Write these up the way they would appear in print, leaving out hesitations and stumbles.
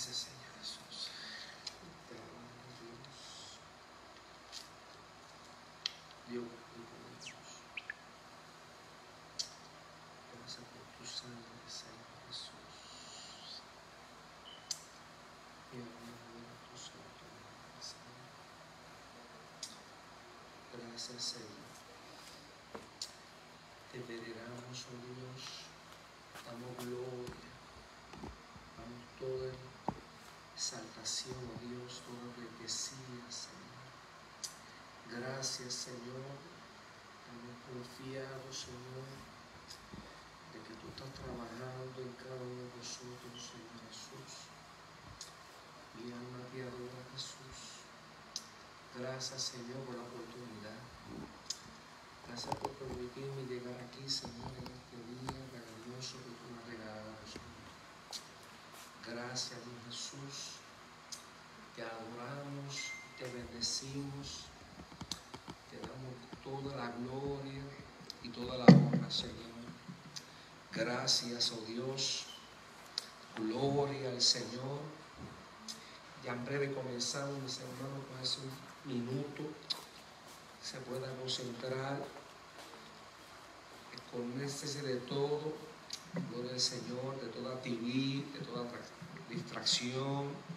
Gracias, Señor Jesús. Te alabamos, Dios. Dios poderoso. Gracias por tu sangre, Señor Jesús. Y alabamos tu santo nombre, Señor. Gracias, Señor. Te veneramos, oh Dios. Damos gloria. Damos toda exaltación, oh Dios, toda pleitesía, Señor. Gracias, Señor. Hemos confiado, Señor, de que tú estás trabajando en cada uno de nosotros, Señor Jesús. Mi alma te adora, Jesús. Gracias, Señor, por la oportunidad. Gracias por permitirme llegar aquí, Señor, en este día maravilloso que tú me has regalado, Señor. Gracias, Dios Jesús. Te adoramos, te bendecimos, te damos toda la gloria y toda la honra, Señor. Gracias, oh Dios. Gloria al Señor. Ya en breve comenzamos, mis hermanos, con ese minuto. Se pueda concentrar, desconéctese de todo, gloria al Señor, de toda TV, de toda distracción.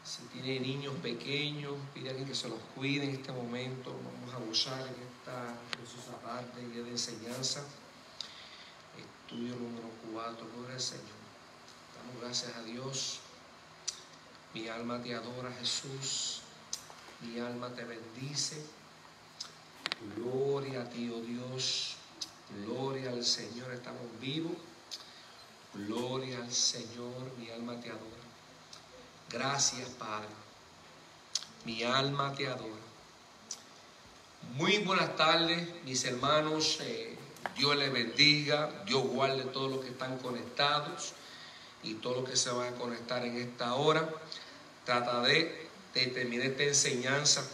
Si tiene niños pequeños, pídanle que se los cuide en este momento. Vamos a gozar en esta preciosa tarde, día de enseñanza. Estudio número 4, gloria al Señor. Damos gracias a Dios. Mi alma te adora, Jesús. Mi alma te bendice. Gloria a ti, oh Dios. Gloria al Señor. Estamos vivos. Gloria al Señor. Mi alma te adora. Gracias, Padre. Mi alma te adora. Muy buenas tardes, mis hermanos. Dios les bendiga. Dios guarde todos los que están conectados y todos los que se van a conectar en esta hora. Trataré de terminar esta enseñanza,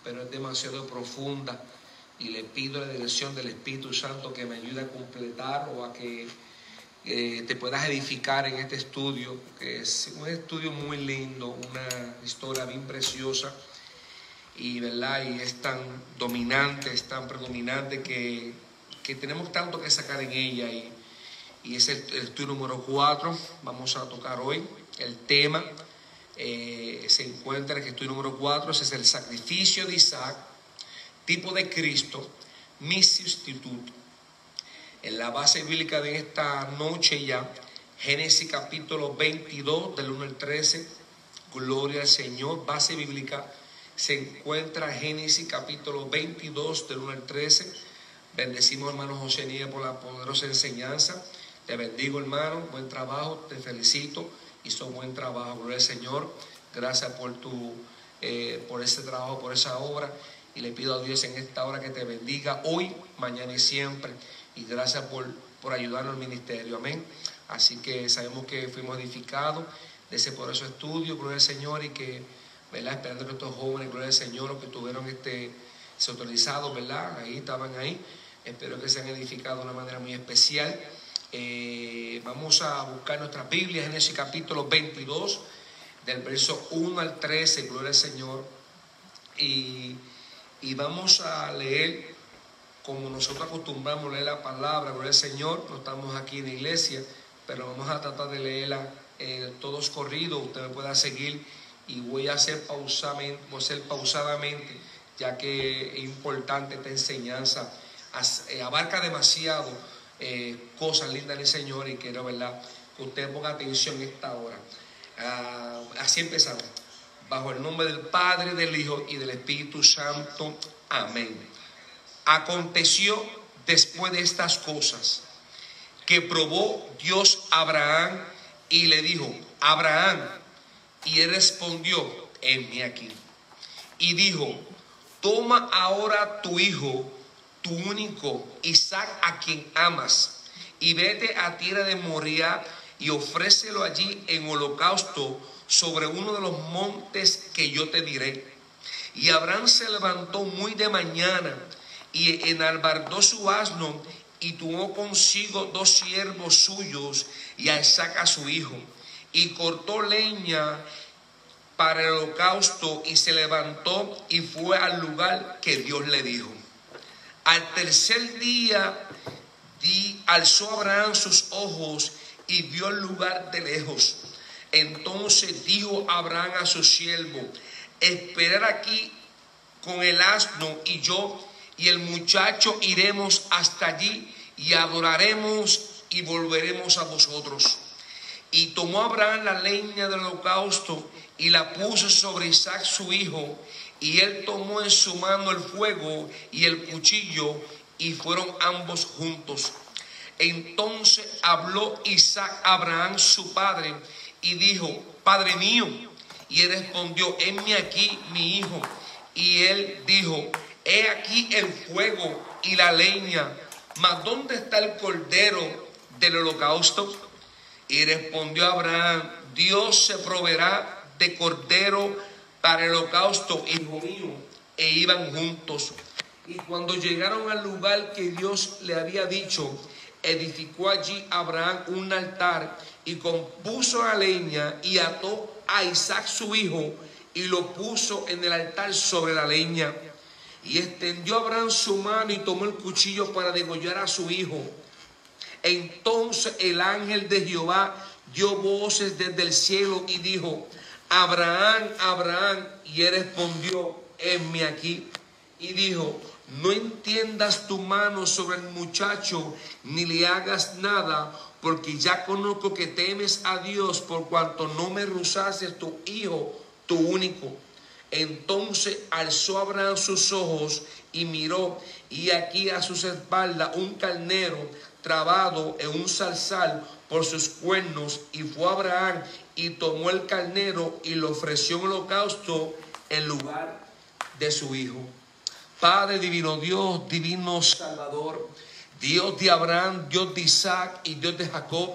pero es demasiado profunda y le pido la dirección del Espíritu Santo que me ayude a completar o a que te puedas edificar en este estudio, que es un estudio muy lindo, una historia bien preciosa y, ¿verdad? Y es tan dominante, es tan predominante que tenemos tanto que sacar en ella y es el estudio número 4. Vamos a tocar hoy el tema. Se encuentra en el estudio número 4, ese es el sacrificio de Isaac, tipo de Cristo, mi sustituto. En la base bíblica de esta noche ya, Génesis capítulo 22, del 1 al 13, gloria al Señor. Base bíblica se encuentra Génesis capítulo 22, del 1 al 13. Bendecimos, hermano José Nieves, por la poderosa enseñanza. Te bendigo, hermano, buen trabajo, te felicito. Hizo buen trabajo, gloria al Señor. Gracias por ese trabajo, por esa obra. Y le pido a Dios en esta hora que te bendiga hoy, mañana y siempre. Y gracias por ayudarnos al ministerio. Amén. Así que sabemos que fuimos edificados de ese poderoso estudio, gloria al Señor. Y que, ¿verdad? Esperando que estos jóvenes, gloria al Señor, los que tuvieron se autorizados, ¿verdad? Ahí estaban ahí. Espero que sean edificados de una manera muy especial. Vamos a buscar nuestra Biblia, Génesis capítulo 22, del verso 1 al 13, gloria al Señor. Y vamos a leer como nosotros acostumbramos leer la palabra, gloria al Señor. No estamos aquí en la iglesia, pero vamos a tratar de leerla todos corridos. Usted me pueda seguir y voy a hacer pausadamente, ya que es importante esta enseñanza. Abarca demasiado cosas lindas del Señor y quiero, ¿verdad?, que usted ponga atención en esta hora. Así empezamos. Bajo el nombre del Padre, del Hijo y del Espíritu Santo. Amén. Aconteció después de estas cosas que probó Dios a Abraham y le dijo: Abraham. Y él respondió: heme aquí. Y dijo: toma ahora tu hijo, tu único, Isaac, a quien amas, y vete a tierra de Moriah y ofrécelo allí en holocausto sobre uno de los montes que yo te diré. Y Abraham se levantó muy de mañana y enalbardó su asno y tomó consigo 2 siervos suyos y a Isaac a su hijo. y cortó leña para el holocausto y se levantó y fue al lugar que Dios le dijo. Al tercer día alzó Abraham sus ojos y vio el lugar de lejos. Entonces dijo Abraham a su siervo: esperar aquí con el asno, y yo y el muchacho iremos hasta allí y adoraremos y volveremos a vosotros. Y tomó Abraham la leña del holocausto y la puso sobre Isaac su hijo, y él tomó en su mano el fuego y el cuchillo, y fueron ambos juntos. Entonces habló Isaac a Abraham su padre y dijo: Padre mío. Y él respondió: heme aquí, mi hijo. Y él dijo: he aquí el fuego y la leña, mas ¿dónde está el cordero del holocausto? Y respondió Abraham: Dios se proveerá de cordero para el holocausto, hijo mío. E iban juntos. Y cuando llegaron al lugar que Dios le había dicho, edificó allí Abraham un altar y compuso la leña y ató a Isaac su hijo y lo puso en el altar sobre la leña. Y extendió Abraham su mano y tomó el cuchillo para degollar a su hijo. Entonces el ángel de Jehová dio voces desde el cielo y dijo: Abraham, Abraham. Y él respondió: heme aquí. Y dijo: no entiendas tu mano sobre el muchacho, ni le hagas nada, porque ya conozco que temes a Dios, por cuanto no me rehusaste tu hijo, tu único. Entonces alzó Abraham sus ojos y miró, y aquí a sus espaldas un carnero trabado en un zarzal por sus cuernos. Y fue Abraham y tomó el carnero y lo ofreció en holocausto en lugar de su hijo. Padre divino Dios, divino Salvador, Dios de Abraham, Dios de Isaac y Dios de Jacob,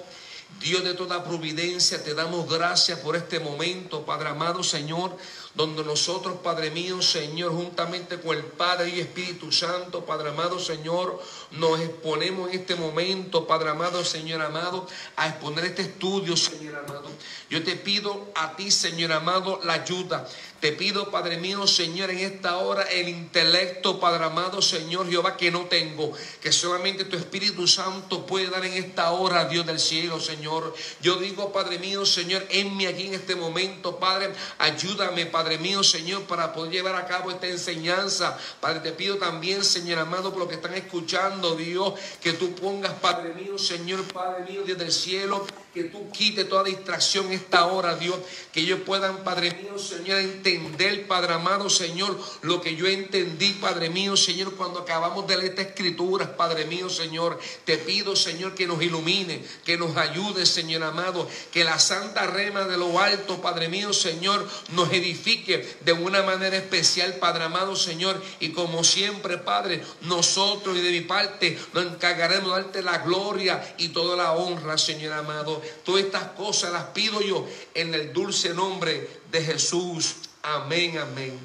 Dios de toda providencia, te damos gracias por este momento, Padre amado Señor, donde nosotros, Padre mío, Señor, juntamente con el Padre y Espíritu Santo, Padre amado Señor, nos exponemos en este momento, Padre amado, Señor amado, a exponer este estudio, Señor amado. Yo te pido a ti, Señor amado, la ayuda. Te pido, Padre mío, Señor, en esta hora el intelecto, Padre amado, Señor Jehová, que no tengo, que solamente tu Espíritu Santo puede dar en esta hora, Dios del cielo, Señor. Yo digo, Padre mío, Señor, enme aquí en este momento, Padre, ayúdame, Padre mío, Señor, para poder llevar a cabo esta enseñanza. Padre, te pido también, Señor amado, por lo que están escuchando, Dios, que tú pongas, Padre mío, Señor, Padre mío, Dios del cielo, que tú quites toda distracción en esta hora, Dios, que ellos puedan, Padre mío, Señor, entender, Padre amado, Señor, lo que yo entendí, Padre mío, Señor, cuando acabamos de leer esta escritura, Padre mío, Señor. Te pido, Señor, que nos ilumine, que nos ayude, Señor amado, que la santa rema de lo alto, Padre mío, Señor, nos edifique de una manera especial, Padre amado, Señor, y como siempre, Padre, nosotros y de mi parte nos encargaremos de darte la gloria y toda la honra, Señor amado. Todas estas cosas las pido yo en el dulce nombre de Jesús. Amén, amén.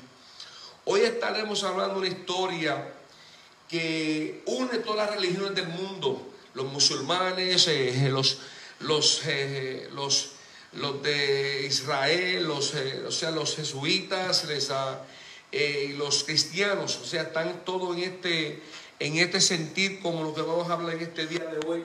Hoy estaremos hablando de una historia que une todas las religiones del mundo. Los musulmanes, los de Israel, los jesuitas, y los cristianos. O sea, están todos en este sentir como lo que vamos a hablar en este día de hoy.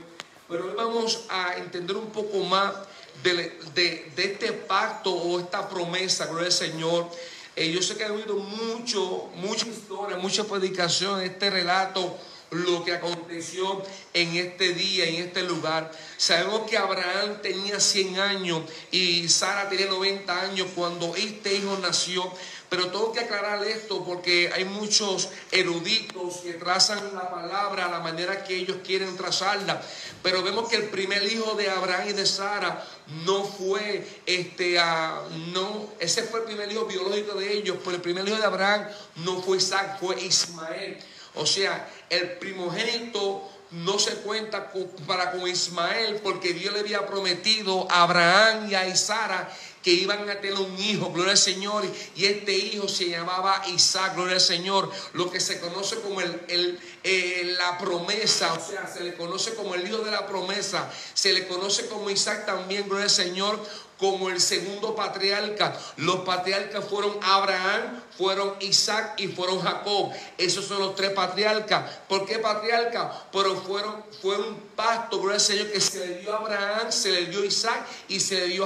Pero hoy vamos a entender un poco más de este pacto o esta promesa, gloria al Señor. Yo sé que han oído mucha historia, mucha predicación, este relato, lo que aconteció en este día, en este lugar. Sabemos que Abraham tenía 100 años y Sara tenía 90 años cuando este hijo nació. Pero tengo que aclarar esto porque hay muchos eruditos que trazan la palabra a la manera que ellos quieren trazarla. Pero vemos que el primer hijo de Abraham y de Sara no fue ese fue el primer hijo biológico de ellos, pero el primer hijo de Abraham no fue Isaac, fue Ismael. O sea, el primogénito no se cuenta para con Ismael, porque Dios le había prometido a Abraham y a Sara que iban a tener un hijo, gloria al Señor, y este hijo se llamaba Isaac, gloria al Señor, lo que se conoce como la promesa, o sea, se le conoce como el hijo de la promesa, se le conoce como Isaac también, gloria al Señor, como el segundo patriarca. Los patriarcas fueron Abraham, fueron Isaac y fueron Jacob. Esos son los tres patriarcas. ¿Por qué patriarca? Pero fue un pacto, gloria al Señor, que se le dio a Abraham, se le dio a Isaac y se le dio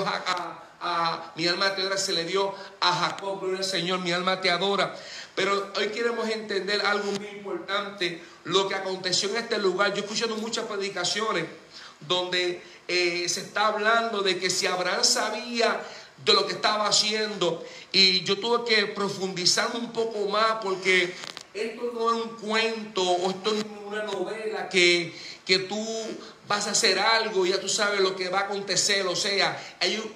a mi alma te adora, se le dio a Jacob, gloria al Señor, mi alma te adora. Pero hoy queremos entender algo muy importante, lo que aconteció en este lugar. Yo he escuchado muchas predicaciones donde se está hablando de que si Abraham sabía de lo que estaba haciendo, y yo tuve que profundizar un poco más, porque esto no es un cuento o esto no es una novela que tú vas a hacer algo y ya tú sabes lo que va a acontecer. O sea,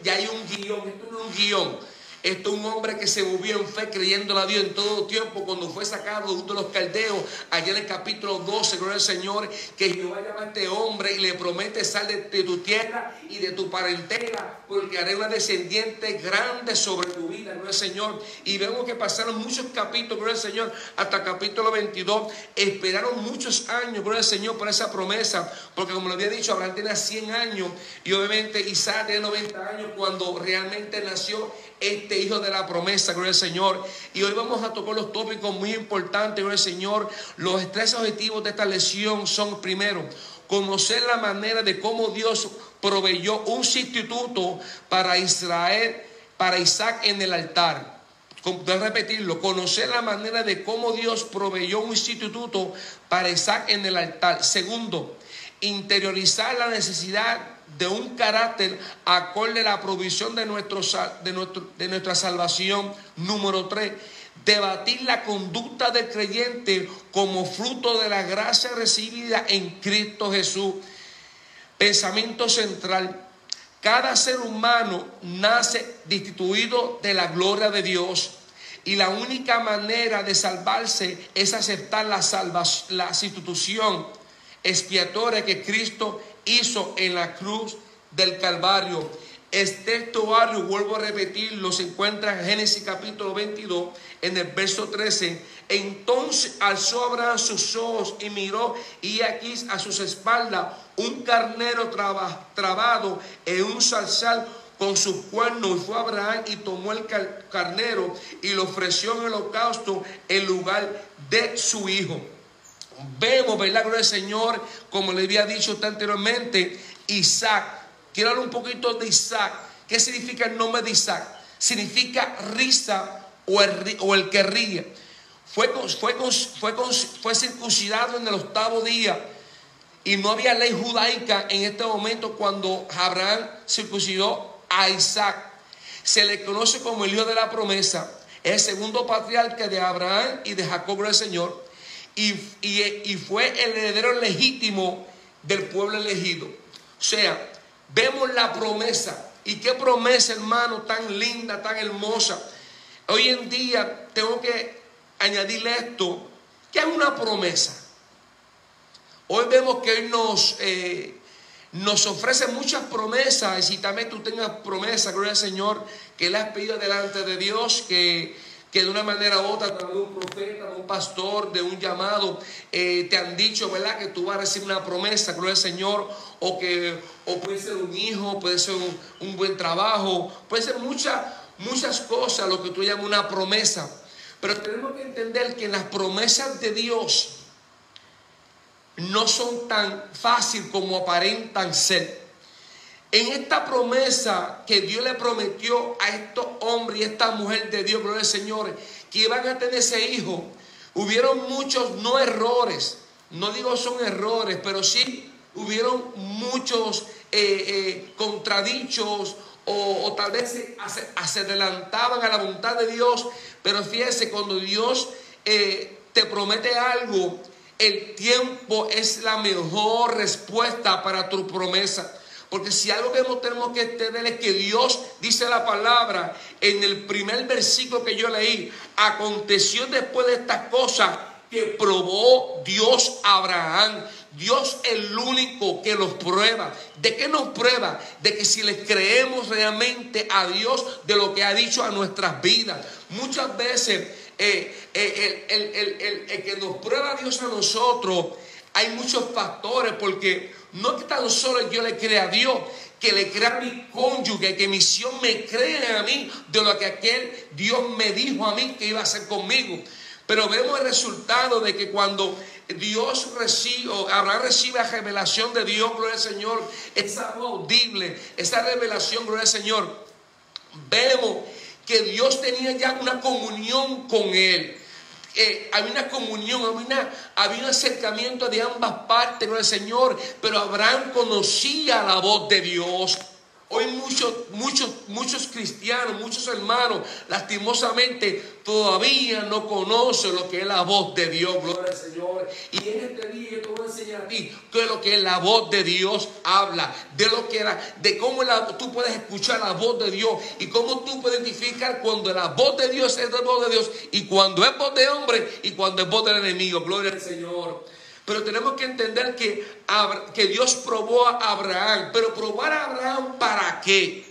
ya hay un guión. Esto no es un guión. Esto es un hombre que se movió en fe, creyéndole a Dios en todo tiempo. Cuando fue sacado de los caldeos, allá en el capítulo 12, gloria al Señor, que Jehová llama a este hombre y le promete: sal de tu tierra y de tu parentela, porque haré una descendiente grande sobre tu vida, gloria al Señor. Y vemos que pasaron muchos capítulos, gloria al Señor, hasta el capítulo 22. Esperaron muchos años, gloria al Señor, por esa promesa, porque como lo había dicho, Abraham tenía 100 años y obviamente Isaac tenía 90 años cuando realmente nació este hijo de la promesa, gloria al Señor. Y hoy vamos a tocar los tópicos muy importantes, gloria al Señor. Los tres objetivos de esta lección son: primero, conocer la manera de cómo Dios proveyó un sustituto para Israel, para Isaac en el altar. Voy a repetirlo: conocer la manera de cómo Dios proveyó un sustituto para Isaac en el altar. Segundo, interiorizar la necesidad de un carácter acorde a la provisión de nuestra salvación. Número 3, debatir la conducta del creyente como fruto de la gracia recibida en Cristo Jesús. Pensamiento central: cada ser humano nace destituido de la gloria de Dios, y la única manera de salvarse es aceptar la sustitución expiatoria que Cristo hizo en la cruz del Calvario. Este textuario, vuelvo a repetirlo, se encuentra en Génesis capítulo 22, en el verso 13. Entonces alzó Abraham sus ojos y miró, y aquí a sus espaldas un carnero trabado en un zarzal con sus cuernos. Y fue Abraham y tomó el carnero y lo ofreció en el holocausto en lugar de su hijo. Vemos, ¿verdad? Gloria al Señor, como le había dicho anteriormente, Isaac. Quiero hablar un poquito de Isaac. ¿Qué significa el nombre de Isaac? Significa risa o el que ríe. Fue circuncidado en el 8º día, y no había ley judaica en este momento cuando Abraham circuncidó a Isaac. Se le conoce como el hijo de la promesa. Es el segundo patriarca de Abraham y de Jacob, gloria al Señor. Y fue el heredero legítimo del pueblo elegido. O sea, vemos la promesa. Y qué promesa, hermano, tan linda, tan hermosa. Hoy en día tengo que añadirle esto: ¿qué es una promesa? Hoy vemos que Él nos ofrece muchas promesas. Y si también tú tengas promesas, gloria al Señor, que le has pedido delante de Dios, que de una manera u otra, de un profeta, de un pastor, de un llamado, te han dicho, ¿verdad?, que tú vas a recibir una promesa, gloria al Señor, o puede ser un hijo, puede ser un buen trabajo, puede ser muchas cosas, lo que tú llamas una promesa. Pero tenemos que entender que las promesas de Dios no son tan fáciles como aparentan ser. En esta promesa que Dios le prometió a estos hombres y esta mujer de Dios, gloria al Señor, que iban a tener ese hijo, hubieron muchos no errores. No digo son errores, pero sí hubieron muchos contradichos, o tal vez se adelantaban a la voluntad de Dios. Pero fíjese, cuando Dios te promete algo, el tiempo es la mejor respuesta para tu promesa. Porque si algo que tenemos que entender es que Dios dice la palabra en el primer versículo que yo leí: aconteció después de estas cosas que probó Dios a Abraham. Dios es el único que los prueba. ¿De qué nos prueba? De que si le creemos realmente a Dios de lo que ha dicho a nuestras vidas. Muchas veces el que nos prueba a Dios a nosotros, hay muchos factores, porque no que tan solo yo le crea a Dios, que le crea a mi cónyuge, que mi misión me crea a mí de lo que aquel Dios me dijo a mí que iba a hacer conmigo. Pero vemos el resultado de que cuando Dios recibe, Abraham recibe la revelación de Dios, gloria al Señor, esa voz audible, esa revelación, gloria al Señor, vemos que Dios tenía ya una comunión con él. Había una comunión, había un acercamiento de ambas partes, gloria al Señor, pero Abraham conocía la voz de Dios. Hoy muchos cristianos, muchos hermanos, lastimosamente todavía no conocen lo que es la voz de Dios, gloria al Señor. Y en este día yo te voy a enseñar a ti qué es lo que es la voz de Dios habla, de cómo tú puedes escuchar la voz de Dios y cómo tú puedes identificar cuando la voz de Dios es la voz de Dios y cuando es voz de hombre y cuando es voz del enemigo, gloria al Señor. Pero tenemos que entender que Dios probó a Abraham. Pero probar a Abraham, ¿para qué?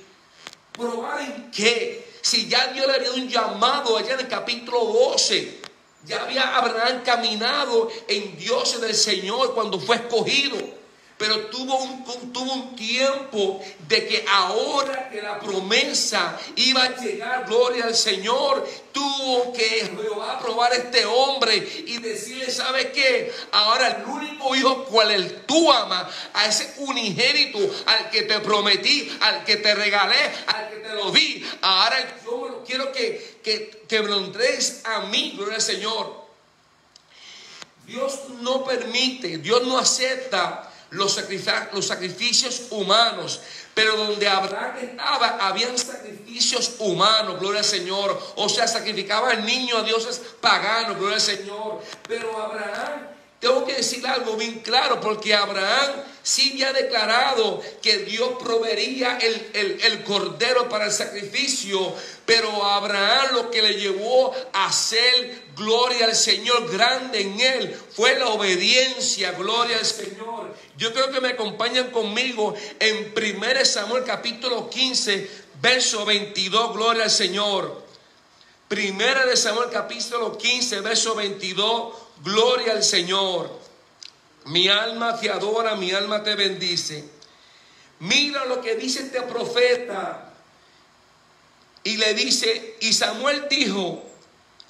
¿Probar en qué? Si ya Dios le había dado un llamado allá en el capítulo 12. Ya había Abraham caminado en Dios del Señor cuando fue escogido. Pero tuvo un tiempo de que ahora que la promesa iba a llegar, gloria al Señor, tuvo que Jehová probar a este hombre y decirle, ¿sabe qué? Ahora el único hijo cual tú amas, a ese unigénito, al que te prometí, al que te regalé, al que te lo di, ahora yo quiero que me lo entregues a mí, gloria al Señor. Dios no permite, Dios no acepta los sacrificios humanos, pero donde Abraham estaba habían sacrificios humanos, gloria al Señor. O sea, sacrificaban niños a dioses paganos, gloria al Señor. Pero Abraham, tengo que decir algo bien claro, porque Abraham sí había declarado que Dios proveería el cordero para el sacrificio, pero a Abraham lo que le llevó a hacer gloria al Señor grande en él fue la obediencia, gloria al Señor. Yo creo que me acompañan conmigo en 1 Samuel capítulo 15, verso 22, gloria al Señor. 1 Samuel capítulo 15, verso 22, gloria al Señor. Mi alma te adora, mi alma te bendice. Mira lo que dice este profeta. Y le dice, y Samuel dijo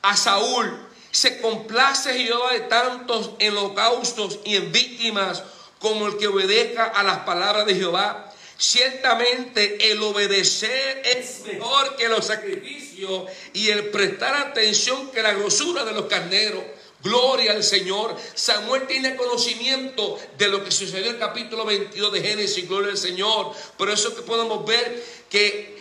a Saúl, se complace Jehová de tantos en holocaustos y en víctimas como el que obedezca a las palabras de Jehová. Ciertamente el obedecer es mejor que los sacrificios y el prestar atención que la grosura de los carneros. Gloria al Señor. Samuel tiene conocimiento de lo que sucedió en el capítulo 22 de Génesis. Gloria al Señor. Por eso que podemos ver que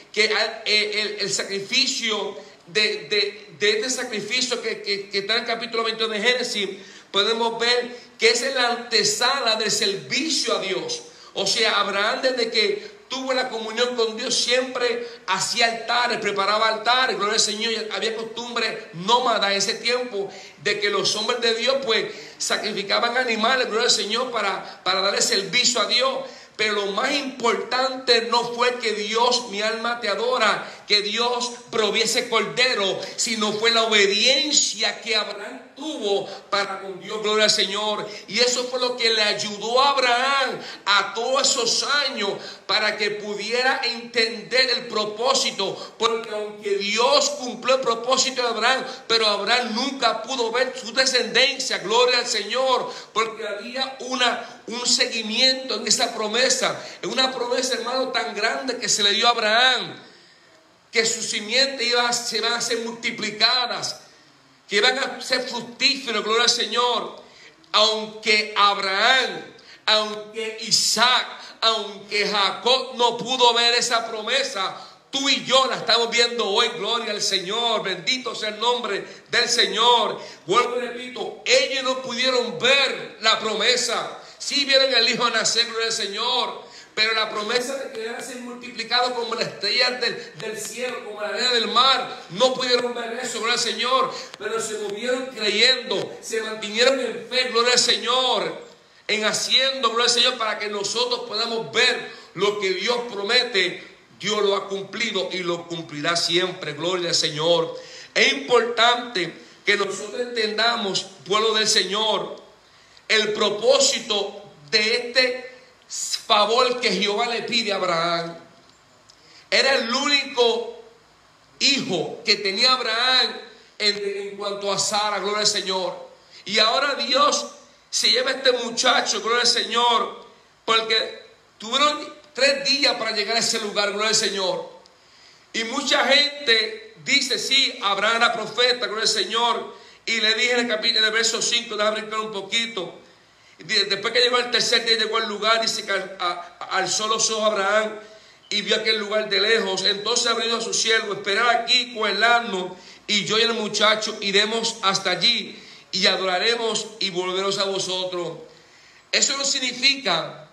el sacrificio de este sacrificio que está en el capítulo 22 de Génesis, podemos ver que es la antesala del servicio a Dios. O sea, Abraham desde que tuvo la comunión con Dios siempre hacía altares, preparaba altares, gloria al Señor. Había costumbre nómada en ese tiempo de que los hombres de Dios pues sacrificaban animales, gloria al Señor, para darle servicio a Dios. Pero lo más importante no fue que Dios, mi alma te adora, que Dios proviese cordero, sino fue la obediencia que Abraham tuvo para con Dios, gloria al Señor. Y eso fue lo que le ayudó a Abraham a todos esos años para que pudiera entender el propósito. Porque aunque Dios cumplió el propósito de Abraham, pero Abraham nunca pudo ver su descendencia, gloria al Señor, porque había un seguimiento en esa promesa, en una promesa, hermano, tan grande que se le dio a Abraham, que sus simientes se iban a ser multiplicadas, que iban a ser fructíferos, gloria al Señor. Aunque Abraham, aunque Isaac, aunque Jacob no pudo ver esa promesa, tú y yo la estamos viendo hoy, gloria al Señor, bendito sea el nombre del Señor. Vuelvo y repito, ellos no pudieron ver la promesa. Sí vieron el hijo nacer, gloria al Señor, pero la promesa de que iban a ser multiplicados como las estrellas del cielo, como la arena del mar, no pudieron ver eso, gloria al Señor, pero se movieron creyendo, se mantuvieron en fe, gloria al Señor, en haciendo, gloria al Señor, para que nosotros podamos ver lo que Dios promete. Dios lo ha cumplido y lo cumplirá siempre, gloria al Señor. Es importante que nosotros entendamos, pueblo del Señor, el propósito de este favor que Jehová le pide a Abraham. Era el único hijo que tenía Abraham en cuanto a Sara, gloria al Señor. Y ahora Dios se lleva a este muchacho, gloria al Señor, porque tuvieron 3 días para llegar a ese lugar, gloria al Señor. Y mucha gente dice, sí, Abraham era profeta, gloria al Señor. Y le dije en el capítulo, en el verso 5, déjame brincar un poquito. Después que llegó al tercer día, llegó al lugar, dice que alzó los ojos a Abraham y vio aquel lugar de lejos. Entonces abrió a su siervo, esperad aquí con el asno, y yo y el muchacho iremos hasta allí y adoraremos y volveremos a vosotros. Eso no significa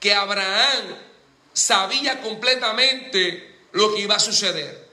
que Abraham sabía completamente lo que iba a suceder.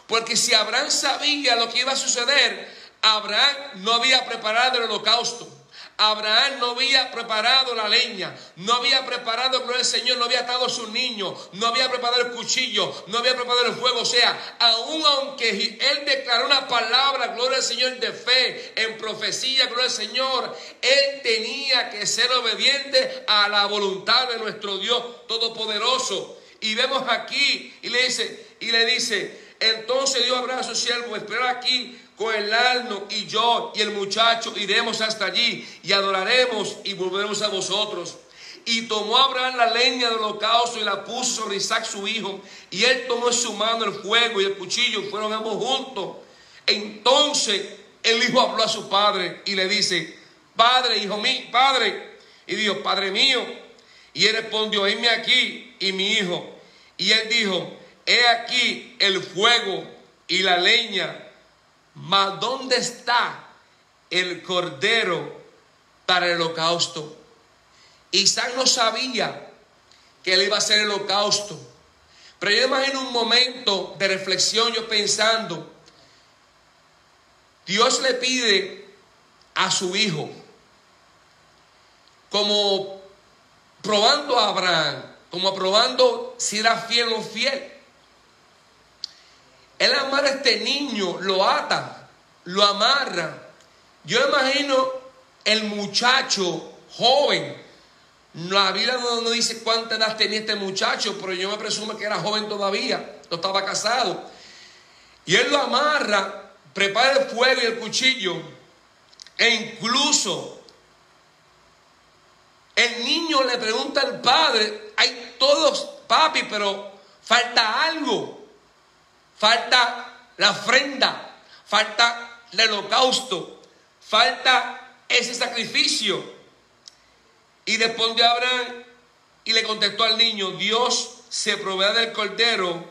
Porque si Abraham sabía lo que iba a suceder, Abraham no había preparado el holocausto. Abraham no había preparado la leña, no había preparado, gloria al Señor, no había atado a sus niños, no había preparado el cuchillo, no había preparado el fuego. O sea, aun aunque él declaró una palabra, gloria al Señor, de fe, en profecía, gloria al Señor, él tenía que ser obediente a la voluntad de nuestro Dios Todopoderoso. Y vemos aquí, y le dice, entonces Dios Abraham a su siervo, esperad aquí con el asno, y yo y el muchacho iremos hasta allí y adoraremos y volveremos a vosotros. Y tomó Abraham la leña del holocausto y la puso sobre Isaac su hijo, y él tomó en su mano el fuego y el cuchillo, fueron ambos juntos. Entonces el hijo habló a su padre y le dice, padre, hijo mío, padre. Y dijo, padre mío. Y él respondió, heme aquí y mi hijo. Y él dijo, he aquí el fuego y la leña, mas ¿dónde está el cordero para el holocausto? Isaac no sabía que él iba a hacer el holocausto. Pero yo imagino un momento de reflexión, yo pensando, Dios le pide a su hijo, como probando a Abraham, como probando si era fiel o no fiel. Él amarra a este niño, lo ata, lo amarra. Yo imagino el muchacho joven. La Biblia no dice cuánta edad tenía este muchacho, pero yo me presumo que era joven todavía, no estaba casado. Y él lo amarra, prepara el fuego y el cuchillo, e incluso el niño le pregunta al padre, hay todos, papi, pero falta algo. Falta la ofrenda, falta el holocausto, falta ese sacrificio. Y respondió Abraham y le contestó al niño, Dios se proveerá del cordero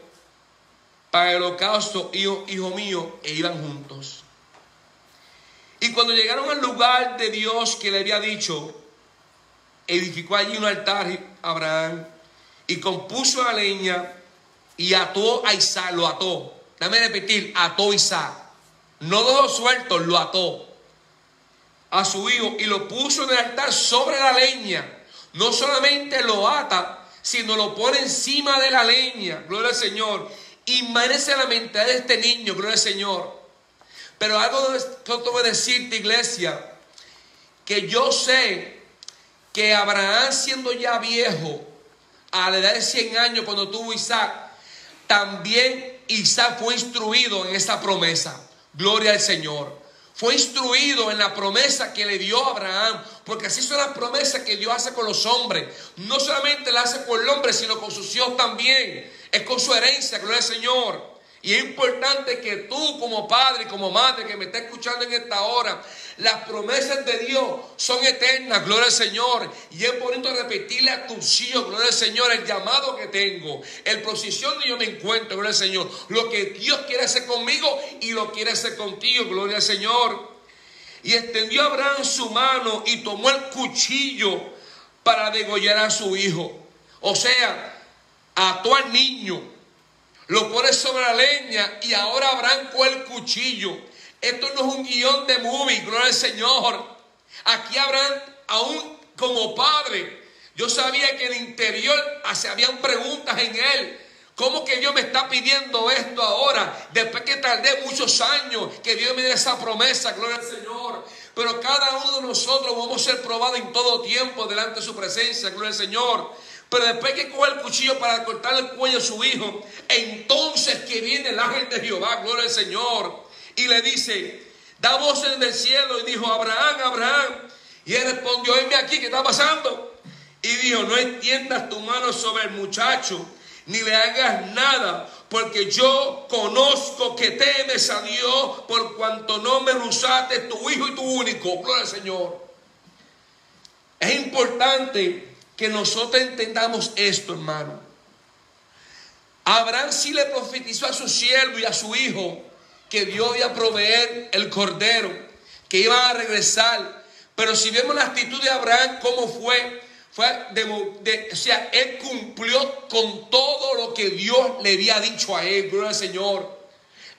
para el holocausto, hijo mío, e iban juntos. Y cuando llegaron al lugar de Dios que le había dicho, edificó allí un altar Abraham y compuso la leña y ató a Isaac, lo ató. Dame repetir, ató a Isaac. No dejó suelto, lo ató a su hijo y lo puso en el altar sobre la leña. No solamente lo ata, sino lo pone encima de la leña. Gloria al Señor. Imagínense la mentalidad de este niño, gloria al Señor. Pero algo que tengo que decirte, iglesia, que yo sé que Abraham, siendo ya viejo, a la edad de 100 años cuando tuvo Isaac, también Isaac fue instruido en esa promesa. Gloria al Señor. Fue instruido en la promesa que le dio a Abraham. Porque así son las promesas que Dios hace con los hombres. No solamente la hace con el hombre, sino con sus hijos también. Es con su herencia, gloria al Señor. Y es importante que tú como padre y como madre que me está escuchando en esta hora, las promesas de Dios son eternas, gloria al Señor. Y es bonito repetirle a tus hijos, gloria al Señor, el llamado que tengo, el posición donde yo me encuentro, gloria al Señor. Lo que Dios quiere hacer conmigo y lo quiere hacer contigo, gloria al Señor. Y extendió Abraham su mano y tomó el cuchillo para degollar a su hijo. O sea, ató al niño, lo pone sobre la leña y ahora Abraham con el cuchillo. Esto no es un guión de movie, gloria al Señor. Aquí Abraham, aún como padre, yo sabía que en el interior se habían preguntas en él. ¿Cómo que Dios me está pidiendo esto ahora? Después que tardé muchos años que Dios me dé esa promesa, gloria al Señor. pero cada uno de nosotros vamos a ser probados en todo tiempo delante de su presencia, gloria al Señor. Pero después que coge el cuchillo para cortar el cuello a su hijo, entonces que viene el ángel de Jehová, gloria al Señor, y le dice, da voces del cielo, y dijo, Abraham, Abraham. Y él respondió, heme aquí, ¿qué está pasando? Y dijo, no extiendas tu mano sobre el muchacho, ni le hagas nada, porque yo conozco que temes a Dios, por cuanto no me rehusaste tu hijo y tu único. Gloria al Señor. Es importante que nosotros entendamos esto, hermano. Abraham sí le profetizó a su siervo y a su hijo que Dios iba a proveer el cordero, que iban a regresar. Pero si vemos la actitud de Abraham, cómo fue o sea, él cumplió con todo lo que Dios le había dicho a él, gloria al Señor.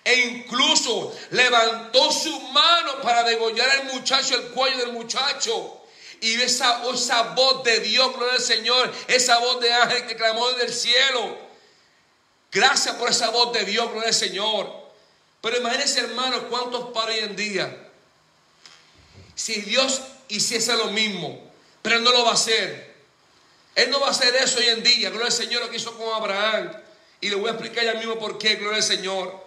E incluso levantó su mano para degollar al muchacho, el cuello del muchacho. Y esa voz de Dios, gloria al Señor, esa voz de ángel que clamó desde el cielo. Gracias por esa voz de Dios, gloria al Señor. Pero imagínense, hermanos, cuántos padres hoy en día, si Dios hiciese lo mismo, pero Él no lo va a hacer. Él no va a hacer eso hoy en día, gloria al Señor, lo que hizo con Abraham. Y le voy a explicar ya mismo por qué, gloria al Señor.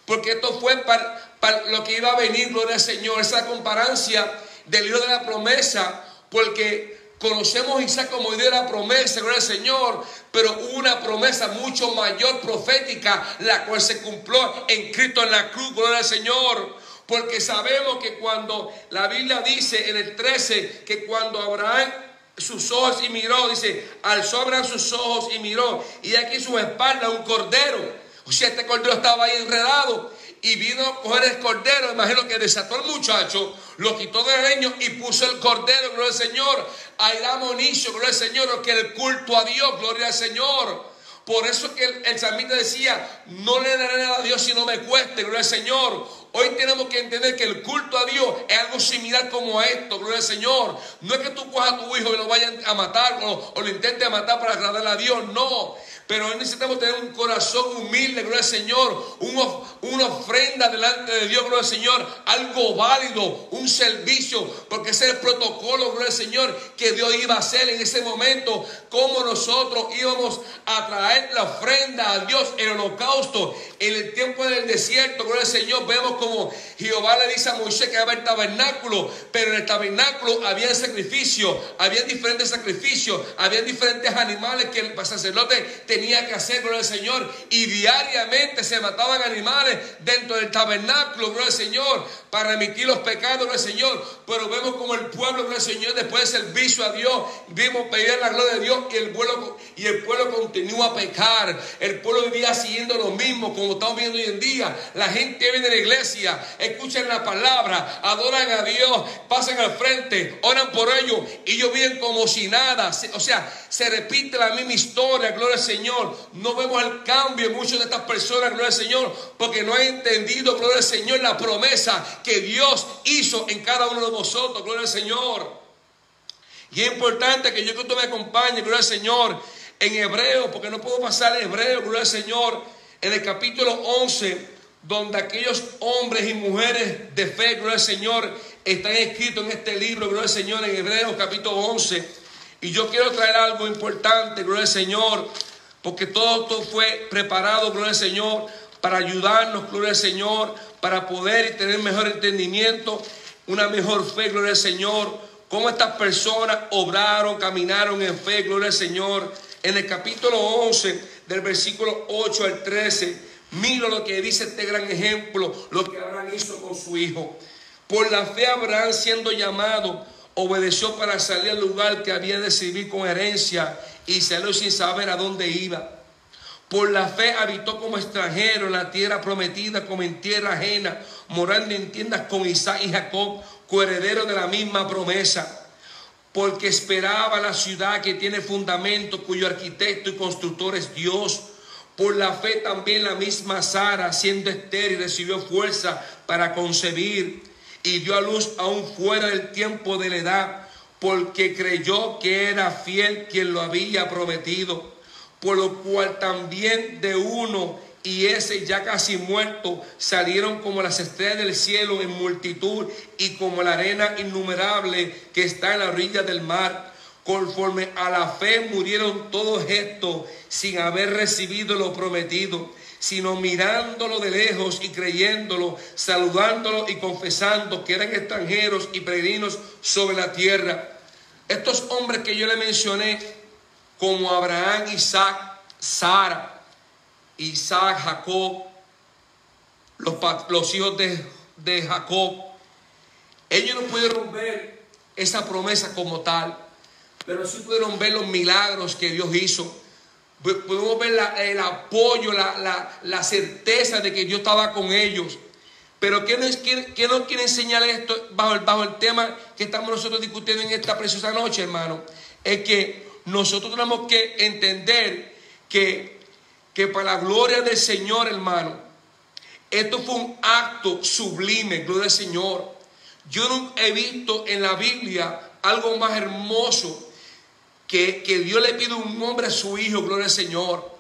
Porque esto fue para lo que iba a venir, gloria al Señor, esa comparancia del hijo de la promesa, porque conocemos a Isaac como hijo de la promesa, gloria al Señor, pero hubo una promesa mucho mayor profética, la cual se cumplió en Cristo en la cruz, gloria al Señor. Porque sabemos que cuando la Biblia dice en el 13 que cuando Abraham sus ojos y miró, dice, alzó Abraham sus ojos y miró, y aquí en su espalda un cordero. O sea, este cordero estaba ahí enredado y vino a coger el cordero. Imagino que desató al muchacho, lo quitó del leño y puso el cordero, gloria al Señor. Ahí damos inicio, gloria al Señor, que el culto a Dios, gloria al Señor. Por eso que el salmista decía, no le daré nada a Dios si no me cueste, gloria al Señor. Hoy tenemos que entender que el culto a Dios es algo similar como a esto, gloria al Señor. No es que tú cojas a tu hijo y lo vayan a matar o lo intentes matar para agradar a Dios, no. Pero hoy necesitamos tener un corazón humilde, gloria al Señor, una ofrenda delante de Dios, gloria al Señor, algo válido, un servicio, porque ese es el protocolo, gloria al Señor, que Dios iba a hacer en ese momento, como nosotros íbamos a traer la ofrenda a Dios, el holocausto, en el tiempo del desierto, gloria al Señor. Vemos como Jehová le dice a Moisés que había el tabernáculo, pero en el tabernáculo había sacrificio, había diferentes sacrificios, había diferentes animales que el sacerdote tenía que hacer, gloria al Señor, y diariamente se mataban animales dentro del tabernáculo, gloria al Señor, para remitir los pecados, gloria al Señor. Pero vemos como el pueblo, gloria al Señor, después del servicio a Dios, vimos pedir la gloria de Dios y el pueblo continúa a pecar. El pueblo vivía siguiendo lo mismo como estamos viendo hoy en día. La gente viene de la iglesia, escuchan la palabra, adoran a Dios, pasan al frente, oran por ellos y ellos viven como si nada. O sea, se repite la misma historia, gloria al Señor. No vemos el cambio en muchas de estas personas, gloria al Señor, porque no han entendido, gloria al Señor, la promesa que Dios hizo en cada uno de vosotros, gloria al Señor. Y es importante que yo que tú me acompañe, gloria al Señor, en Hebreo, porque no puedo pasar en Hebreo, gloria al Señor, en el capítulo 11, donde aquellos hombres y mujeres de fe, gloria al Señor, están escritos en este libro, gloria al Señor, en Hebreos capítulo 11. Y yo quiero traer algo importante, gloria al Señor, porque todo esto fue preparado, gloria al Señor, para ayudarnos, gloria al Señor, para poder tener mejor entendimiento, una mejor fe, gloria al Señor. Cómo estas personas obraron, caminaron en fe, gloria al Señor. En el capítulo 11, del versículo 8 al 13, mira lo que dice este gran ejemplo, lo que Abraham hizo con su hijo. Por la fe Abraham, siendo llamado, obedeció para salir al lugar que había de servir con herencia y salió sin saber a dónde iba. Por la fe habitó como extranjero en la tierra prometida, como en tierra ajena, morando en tiendas con Isaac y Jacob, coherederos de la misma promesa. Porque esperaba la ciudad que tiene fundamento, cuyo arquitecto y constructor es Dios. Por la fe también la misma Sara, siendo estéril, recibió fuerza para concebir y dio a luz aún fuera del tiempo de la edad, porque creyó que era fiel quien lo había prometido. Por lo cual también de uno y ese ya casi muerto salieron como las estrellas del cielo en multitud y como la arena innumerable que está en la orilla del mar. Conforme a la fe murieron todos estos sin haber recibido lo prometido, sino mirándolo de lejos y creyéndolo, saludándolo y confesando que eran extranjeros y peregrinos sobre la tierra. Estos hombres que yo le mencioné, como Abraham, Isaac, Sara, Jacob, los hijos de Jacob, ellos no pudieron ver esa promesa como tal, pero sí pudieron ver los milagros que Dios hizo. Pudimos ver el apoyo, la certeza de que Dios estaba con ellos. Pero ¿qué nos quiere enseñar esto bajo el tema que estamos nosotros discutiendo en esta preciosa noche, hermano? Es que nosotros tenemos que entender que para la gloria del Señor, hermano, esto fue un acto sublime, gloria al Señor. Yo no he visto en la Biblia algo más hermoso que Dios le pide a un hombre a su hijo, gloria al Señor.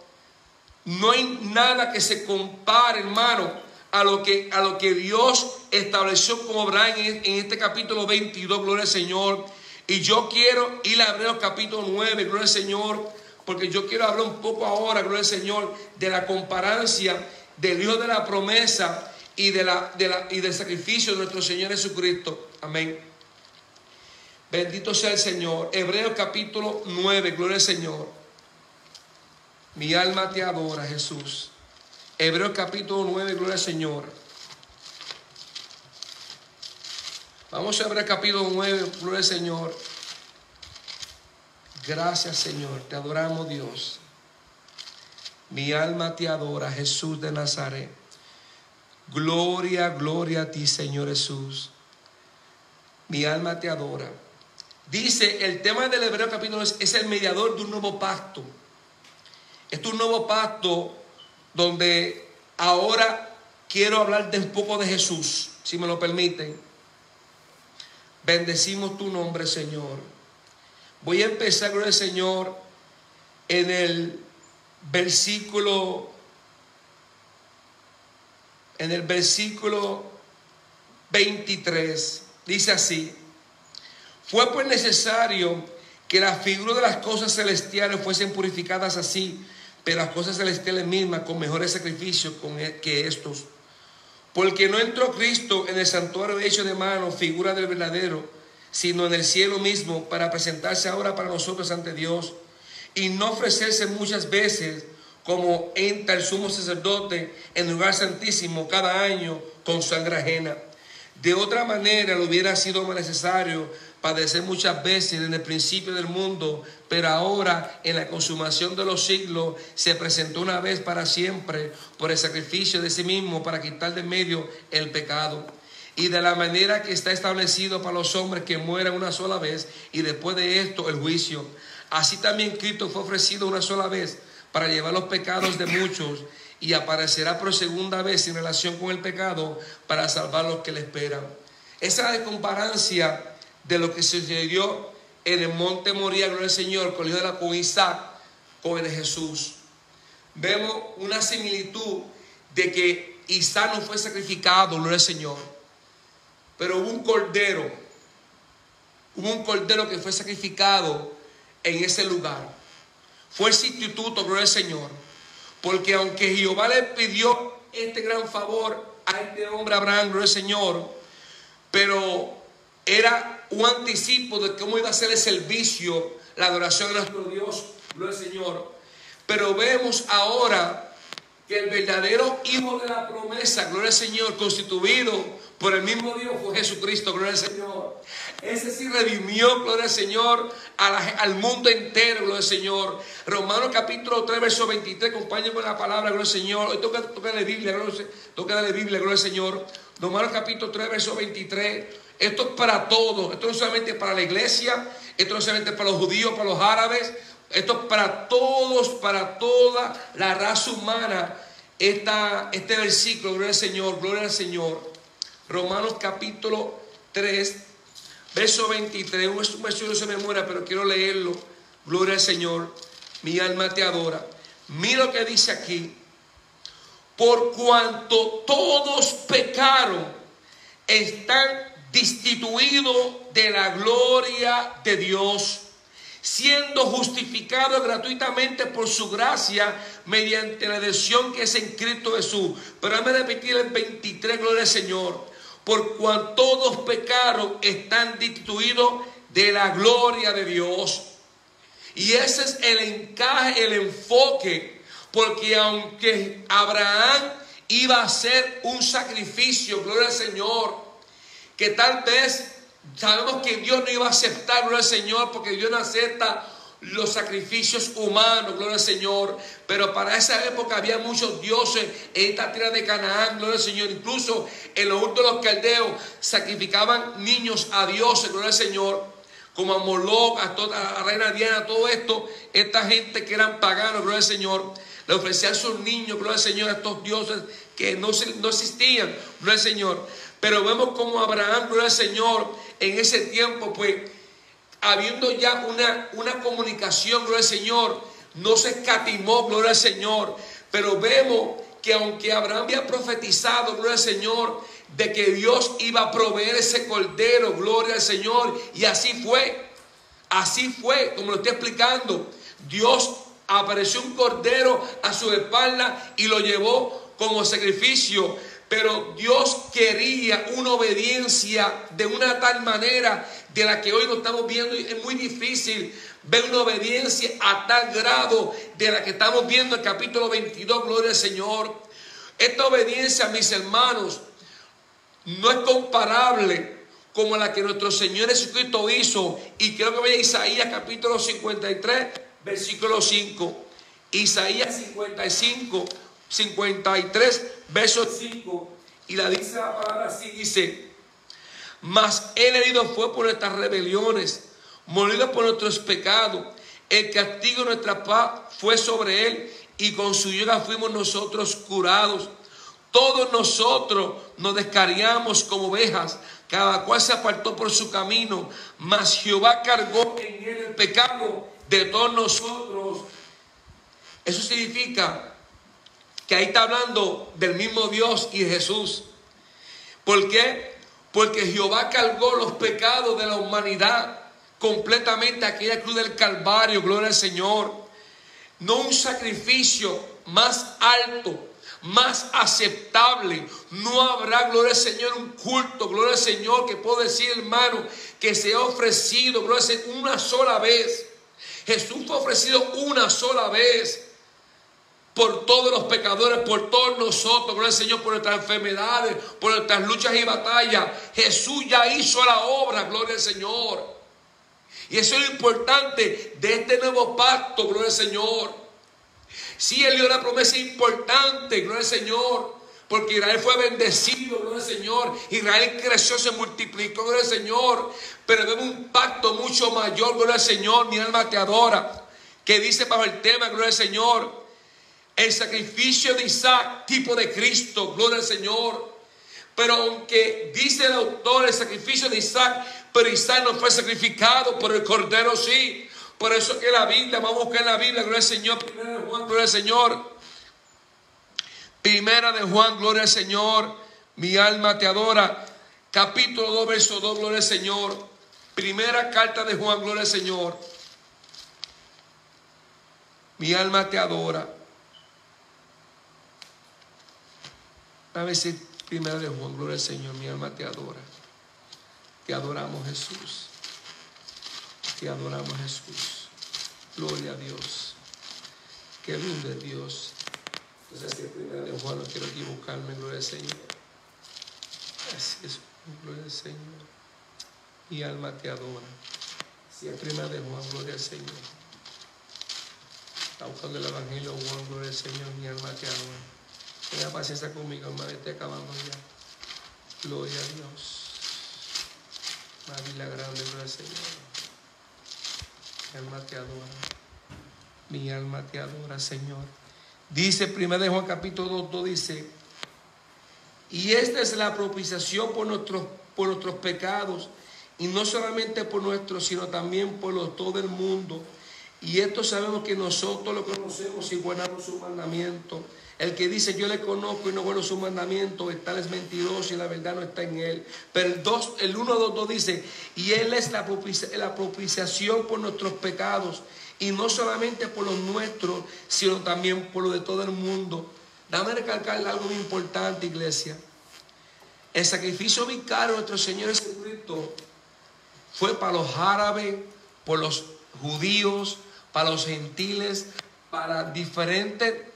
No hay nada que se compare, hermano, a lo que Dios estableció con Abraham en este capítulo 22, gloria al Señor. Y yo quiero ir a Hebreos capítulo 9, gloria al Señor, porque yo quiero hablar un poco ahora, gloria al Señor, de la comparancia del hijo de la promesa y del sacrificio de nuestro Señor Jesucristo. Amén. Bendito sea el Señor. Hebreos capítulo 9, gloria al Señor. Mi alma te adora, Jesús. Hebreos capítulo 9, gloria al Señor. Vamos a Hebreos capítulo 9, gloria al Señor. Gracias, Señor. Te adoramos, Dios. Mi alma te adora, Jesús de Nazaret. Gloria, gloria a ti, Señor Jesús. Mi alma te adora. Dice, el tema del Hebreo capítulo es el mediador de un nuevo pacto. Este es un nuevo pacto donde ahora quiero hablar de un poco de Jesús, si me lo permiten. Bendecimos tu nombre, Señor. Voy a empezar, gloria al Señor, en el versículo 23. Dice así: fue pues necesario que la figura de las cosas celestiales fuesen purificadas así, pero las cosas celestiales mismas con mejores sacrificios que estos. Porque no entró Cristo en el santuario hecho de mano, figura del verdadero, sino en el cielo mismo, para presentarse ahora para nosotros ante Dios, y no ofrecerse muchas veces, como entra el sumo sacerdote en el lugar santísimo cada año con sangre ajena. De otra manera le hubiera sido más necesario padecer muchas veces en el principio del mundo, pero ahora en la consumación de los siglos se presentó una vez para siempre por el sacrificio de sí mismo para quitar de medio el pecado. Y de la manera que está establecido para los hombres que mueran una sola vez y después de esto el juicio, así también Cristo fue ofrecido una sola vez para llevar los pecados de muchos, y aparecerá por segunda vez en relación con el pecado para salvar a los que le esperan. Esa es la comparancia de lo que sucedió en el monte Moría, gloria al Señor, con Isaac, con el de Jesús. Vemos una similitud de que Isaac no fue sacrificado, gloria al Señor, pero hubo un cordero que fue sacrificado en ese lugar. Fue el sustituto, gloria al Señor, porque aunque Jehová le pidió este gran favor a este hombre Abraham, gloria al Señor, pero era un anticipo de cómo iba a ser el servicio, la adoración a nuestro Dios, gloria al Señor. Pero vemos ahora que el verdadero hijo de la promesa, gloria al Señor, constituido por el mismo Dios, fue Jesucristo, gloria al Señor. Ese sí redimió, gloria al Señor, al mundo entero, gloria al Señor. Romanos capítulo 3, verso 23, acompáñenme con la palabra, gloria al Señor. Hoy toca darle Biblia, gloria al Señor. Romanos capítulo 3, verso 23. Esto es para todos, esto no solamente para la iglesia, esto no solamente para los judíos, para los árabes, esto es para todos, para toda la raza humana. Este versículo, gloria al Señor, gloria al Señor. Romanos capítulo 3, verso 23, un versículo no se me muera, pero quiero leerlo. Gloria al Señor, mi alma te adora. Mira lo que dice aquí: por cuanto todos pecaron, están destituidos de la gloria de Dios, siendo justificados gratuitamente por su gracia mediante la redención que es en Cristo Jesús. Pero déjame repetir el 23, gloria al Señor. Por cuanto todos pecaron, están destituidos de la gloria de Dios. Y ese es el encaje, el enfoque, porque aunque Abraham iba a hacer un sacrificio, gloria al Señor, que tal vez sabemos que Dios no iba a aceptar, gloria al Señor, porque Dios no acepta los sacrificios humanos, gloria al Señor. Pero para esa época había muchos dioses en esta tierra de Canaán, gloria al Señor. Incluso en los últimos de los caldeos sacrificaban niños a dioses, gloria al Señor, como a Moloch, a Reina Diana, todo esto. Esta gente que eran paganos, gloria al Señor, le ofrecían sus niños, gloria al Señor, a estos dioses que no existían, gloria al Señor. Pero vemos como Abraham, gloria al Señor, en ese tiempo, pues, habiendo ya una comunicación, gloria al Señor, no se escatimó, gloria al Señor. Pero vemos que aunque Abraham había profetizado, gloria al Señor, de que Dios iba a proveer ese cordero, gloria al Señor, y así fue, como lo estoy explicando. Dios apareció un cordero a su espalda y lo llevó como sacrificio. Pero Dios quería una obediencia de una tal manera de la que hoy lo estamos viendo. Es muy difícil ver una obediencia a tal grado de la que estamos viendo en el capítulo 22, gloria al Señor. Esta obediencia, mis hermanos, no es comparable como la que nuestro Señor Jesucristo hizo. Y quiero que vaya a Isaías capítulo 53, versículo 5. Isaías 53, verso 5, y la dice la palabra así, dice: mas él herido fue por nuestras rebeliones, molido por nuestros pecados, el castigo de nuestra paz fue sobre él, y con su llaga fuimos nosotros curados. Todos nosotros nos descarriamos como ovejas, cada cual se apartó por su camino, mas Jehová cargó en él el pecado de todos nosotros. Eso significa que ahí está hablando del mismo Dios y Jesús. ¿Por qué? Porque Jehová cargó los pecados de la humanidad completamente, aquella cruz del Calvario, gloria al Señor. No un sacrificio más alto, más aceptable. No habrá, gloria al Señor, un culto, gloria al Señor, que puedo decir, hermano, que se ha ofrecido, gloria al Señor, una sola vez. Jesús fue ofrecido una sola vez por todos los pecadores, por todos nosotros, gloria al Señor, por nuestras enfermedades, por nuestras luchas y batallas. Jesús ya hizo la obra, gloria al Señor. Y eso es lo importante de este nuevo pacto, gloria al Señor. Sí, Él dio una promesa importante, gloria al Señor, porque Israel fue bendecido, gloria al Señor. Israel creció, se multiplicó, gloria al Señor. Pero vemos un pacto mucho mayor, gloria al Señor. Mi alma te adora, que dice bajo el tema, gloria al Señor: el sacrificio de Isaac, tipo de Cristo, gloria al Señor. Pero aunque dice el autor el sacrificio de Isaac, pero Isaac no fue sacrificado, pero el cordero sí. Por eso que la Biblia, vamos a buscar la Biblia, gloria al Señor. Primera de Juan, gloria al Señor. Primera de Juan, gloria al Señor. Mi alma te adora. Capítulo 2, verso 2, gloria al Señor. Primera carta de Juan, gloria al Señor. Mi alma te adora. A veces, primera de Juan, gloria al Señor, mi alma te adora. Te adoramos, Jesús. Te adoramos, Jesús. Gloria a Dios. Qué lindo es Dios. Entonces, si es primera de Juan, no quiero equivocarme, gloria al Señor. Así es, gloria al Señor. Mi alma te adora. Si es primera de Juan, gloria al Señor. Está buscando el Evangelio de Juan, gloria al Señor, mi alma te adora. Tenga paciencia conmigo, hermano, estoy acabando ya. Gloria a Dios. María grande, gloria al Señor. Mi alma te adora. Mi alma te adora, Señor. Dice 1 Juan capítulo 2, dice: y esta es la propiciación por nuestros pecados, y no solamente por nuestros, sino también por los todo el mundo. Y esto sabemos que nosotros lo conocemos y guardamos su mandamiento. El que dice yo le conozco y no guardo sus mandamientos, tal es mentiroso y la verdad no está en él. Pero el 1:2 dice, y él es la propiciación por nuestros pecados, y no solamente por los nuestros, sino también por los de todo el mundo. Dame recalcar algo muy importante, iglesia. El sacrificio vicario de nuestro Señor Jesucristo fue para los árabes, por los judíos, para los gentiles, para diferentes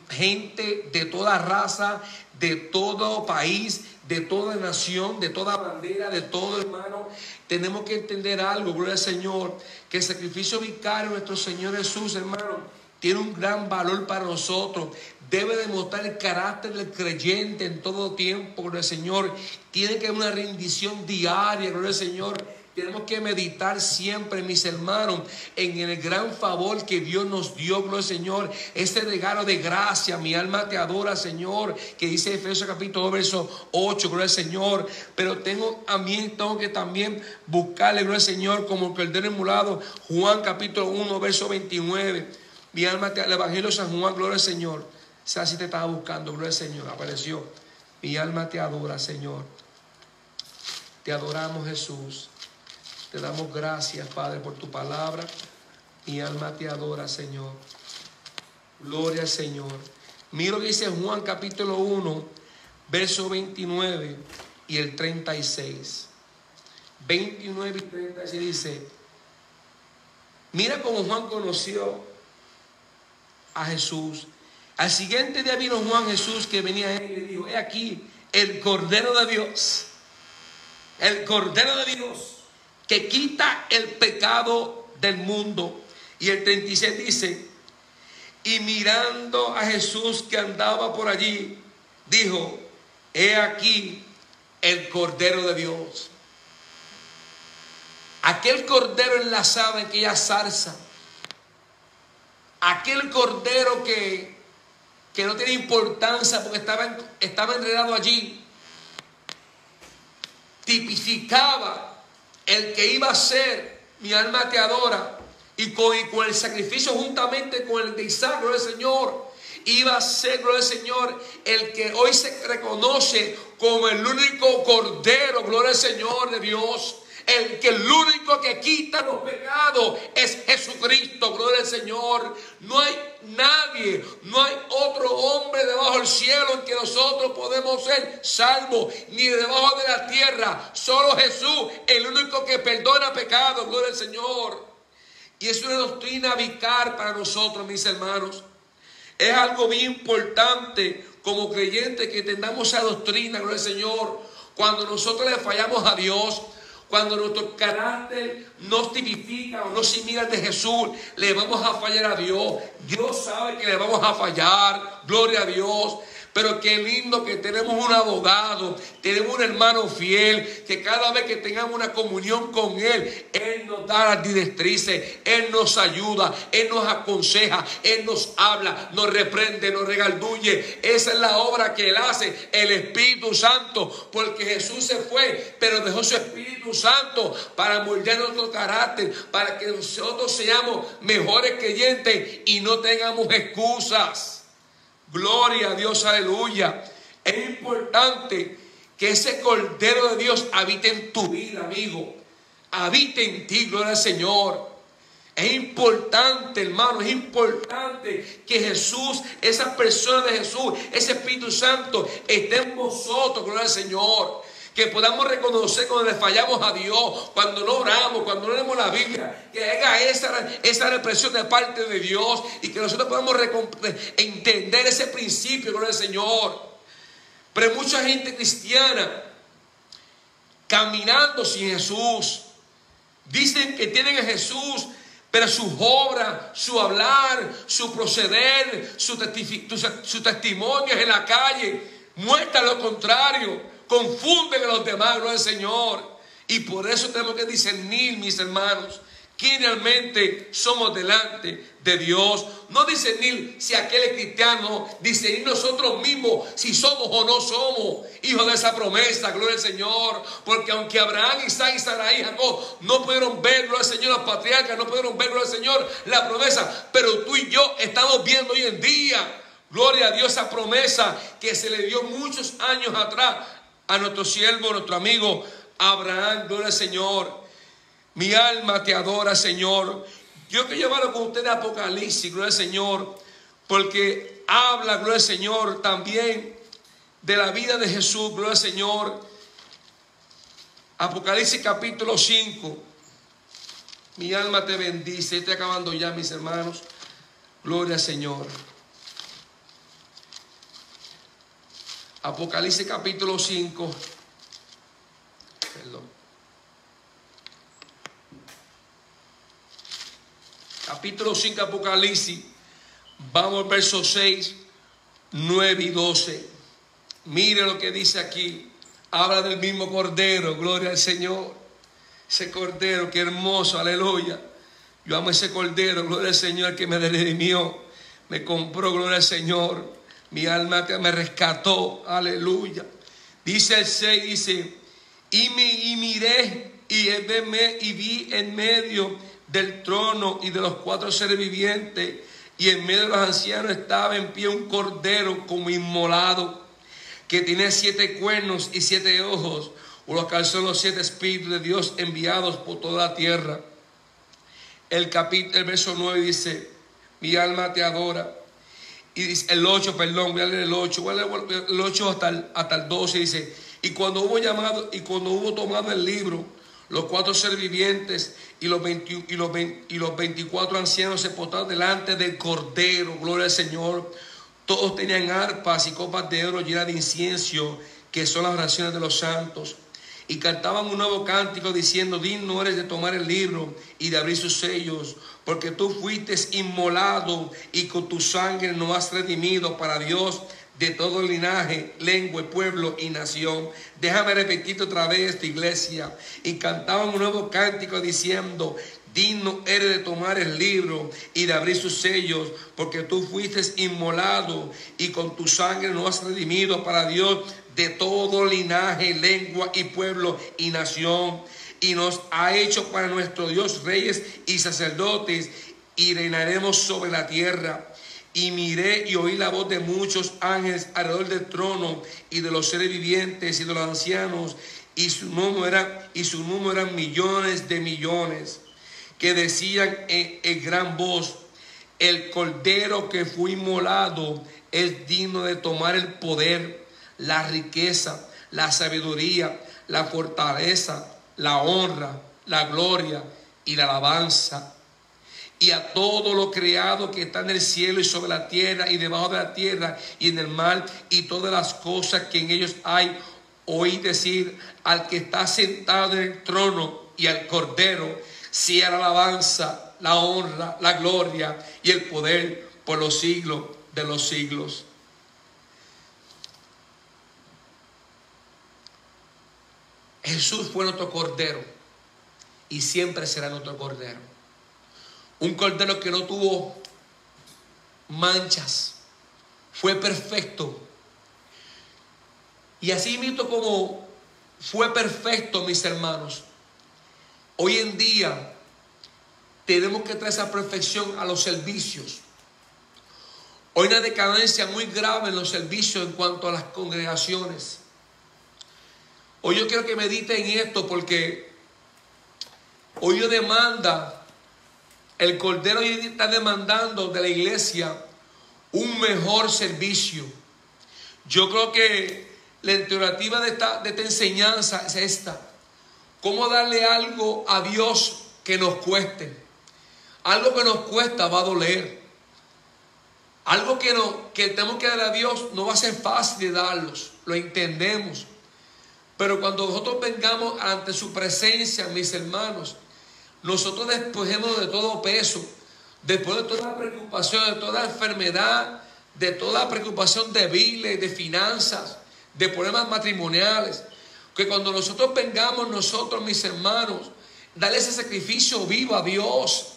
gente de toda raza, de todo país, de toda nación, de toda bandera, de todo hermano. Tenemos que entender algo, gloria al Señor, que el sacrificio vicario de nuestro Señor Jesús, hermano, tiene un gran valor para nosotros. Debe demostrar el carácter del creyente en todo tiempo, gloria al Señor. Tiene que haber una rendición diaria, gloria al Señor. Tenemos que meditar siempre, mis hermanos, en el gran favor que Dios nos dio, gloria al Señor. Este regalo de gracia, mi alma te adora, Señor, que dice Efesios capítulo 2, verso 8, gloria al Señor. Pero tengo que también buscarle, gloria al Señor, como el cordero inmolado, Juan capítulo 1, verso 29. Mi alma te, el Evangelio de San Juan, gloria al Señor. O sea, si te estaba buscando, gloria al Señor, apareció. Mi alma te adora, Señor. Te adoramos, Jesús. Te damos gracias, Padre, por tu palabra. Mi alma te adora, Señor. Gloria al Señor. Mira lo que dice Juan capítulo 1, verso 29 y el 36. 29 y 36 dice, mira cómo Juan conoció a Jesús. Al siguiente día vino Juan Jesús que venía a él y le dijo, he aquí el Cordero de Dios. El Cordero de Dios que quita el pecado del mundo. Y el 36 dice, y mirando a Jesús que andaba por allí, dijo, he aquí el Cordero de Dios. Aquel Cordero enlazado en aquella zarza, aquel Cordero que no tiene importancia porque estaba enredado allí, tipificaba el que iba a ser, mi alma te adora, y con el sacrificio juntamente con el de Isaac, gloria al Señor, iba a ser, gloria al Señor, el que hoy se reconoce como el único Cordero, gloria al Señor de Dios. El único que quita los pecados es Jesucristo, gloria al Señor. No hay nadie, no hay otro hombre debajo del cielo en que nosotros podemos ser salvos, ni debajo de la tierra. Solo Jesús, el único que perdona pecados, gloria al Señor. Y es una doctrina vicaria para nosotros, mis hermanos. Es algo bien importante como creyentes que entendamos esa doctrina, gloria al Señor. Cuando nosotros le fallamos a Dios, cuando nuestro carácter nos tipifica o no similar de Jesús, le vamos a fallar a Dios. Dios sabe que le vamos a fallar, gloria a Dios. Pero qué lindo que tenemos un abogado, tenemos un hermano fiel, que cada vez que tengamos una comunión con Él, Él nos da las directrices, Él nos ayuda, Él nos aconseja, Él nos habla, nos reprende, nos regalduye. Esa es la obra que Él hace, el Espíritu Santo, porque Jesús se fue, pero dejó su Espíritu Santo para moldear nuestro carácter, para que nosotros seamos mejores creyentes y no tengamos excusas. Gloria a Dios, aleluya. Es importante que ese Cordero de Dios habite en tu vida, amigo. Habite en ti, gloria al Señor. Es importante, hermano, es importante que Jesús, esa persona de Jesús, ese Espíritu Santo, esté en vosotros, gloria al Señor. Que podamos reconocer cuando le fallamos a Dios, cuando no oramos, cuando no leemos la Biblia, que haga esa represión de parte de Dios y que nosotros podamos entender ese principio, gloria al Señor. Pero hay mucha gente cristiana caminando sin Jesús. Dicen que tienen a Jesús, pero sus obras, su hablar, su proceder, su testimonio en la calle muestran lo contrario. Confunden a los demás, gloria al Señor. Y por eso tenemos que discernir, mis hermanos, quién realmente somos delante de Dios. No discernir si aquel es cristiano, discernir nosotros mismos si somos o no somos hijos de esa promesa, gloria al Señor. Porque aunque Abraham, Isaac y Sarai, Jacob no pudieron ver, gloria al Señor, los patriarcas no pudieron ver, gloria al Señor, la promesa, pero tú y yo estamos viendo hoy en día Gloria a Dios, esa promesa que se le dio muchos años atrás a nuestro siervo, nuestro amigo Abraham. Gloria al Señor. Mi alma te adora, Señor. Yo quiero llevarlo con ustedes a Apocalipsis, gloria al Señor, porque habla, gloria al Señor, también de la vida de Jesús, gloria al Señor. Apocalipsis capítulo 5. Mi alma te bendice. Estoy acabando ya, mis hermanos. Gloria al Señor. Apocalipsis capítulo 5. Perdón. Capítulo 5 Apocalipsis. Vamos al verso 6, 9 y 12. Mire lo que dice aquí. Habla del mismo Cordero. Gloria al Señor. Ese Cordero, qué hermoso, aleluya. Yo amo ese Cordero, gloria al Señor, que me redimió, me compró, gloria al Señor. Mi alma me rescató, aleluya. Dice el 6, dice, y miré y vi en medio del trono y de los 4 seres vivientes, y en medio de los ancianos estaba en pie un Cordero como inmolado, que tenía 7 cuernos y 7 ojos, o los cuales son los 7 espíritus de Dios enviados por toda la tierra. El verso 9 dice, mi alma te adora. Y dice, el 8, perdón, voy a leer el 8. Voy a leer el 8 hasta el 12, dice, y cuando hubo tomado el libro, los 4 seres vivientes y los 24 ancianos se postraron delante del Cordero, gloria al Señor. Todos tenían arpas y copas de oro llenas de incienso, que son las oraciones de los santos. Y cantaban un nuevo cántico diciendo, digno eres de tomar el libro y de abrir sus sellos, porque tú fuiste inmolado y con tu sangre nos has redimido para Dios de todo linaje, lengua, pueblo y nación. Déjame repetirte otra vez esta iglesia. Y cantaban un nuevo cántico diciendo, digno eres de tomar el libro y de abrir sus sellos, porque tú fuiste inmolado y con tu sangre nos has redimido para Dios de todo linaje, lengua y pueblo y nación. Y nos ha hecho para nuestro Dios reyes y sacerdotes, y reinaremos sobre la tierra. Y miré y oí la voz de muchos ángeles alrededor del trono y de los seres vivientes y de los ancianos, y su número eran millones de millones, que decían en gran voz, el Cordero que fue inmolado es digno de tomar el poder, la riqueza, la sabiduría, la fortaleza, la honra, la gloria y la alabanza. Y a todo lo creado que está en el cielo y sobre la tierra y debajo de la tierra y en el mar y todas las cosas que en ellos hay, oí decir al que está sentado en el trono y al Cordero, sea la alabanza, la honra, la gloria y el poder por los siglos de los siglos. Jesús fue nuestro Cordero y siempre será nuestro Cordero. Un Cordero que no tuvo manchas, fue perfecto. Y así mismo como fue perfecto, mis hermanos, hoy en día tenemos que traer esa perfección a los servicios. Hoy hay una decadencia muy grave en los servicios en cuanto a las congregaciones. Hoy yo quiero que mediten en esto, porque hoy yo demanda, el Cordero hoy está demandando de la iglesia un mejor servicio. Yo creo que la alternativa de esta enseñanza es esta: cómo darle algo a Dios que nos cueste. Algo que nos cuesta va a doler. Algo que tenemos que dar a Dios no va a ser fácil de darlos, lo entendemos. Pero cuando nosotros vengamos ante su presencia, mis hermanos, nosotros despojemos de todo peso, después de toda preocupación, de toda enfermedad, de toda preocupación de biles, de finanzas, de problemas matrimoniales. Que cuando nosotros vengamos, mis hermanos, darle ese sacrificio vivo a Dios.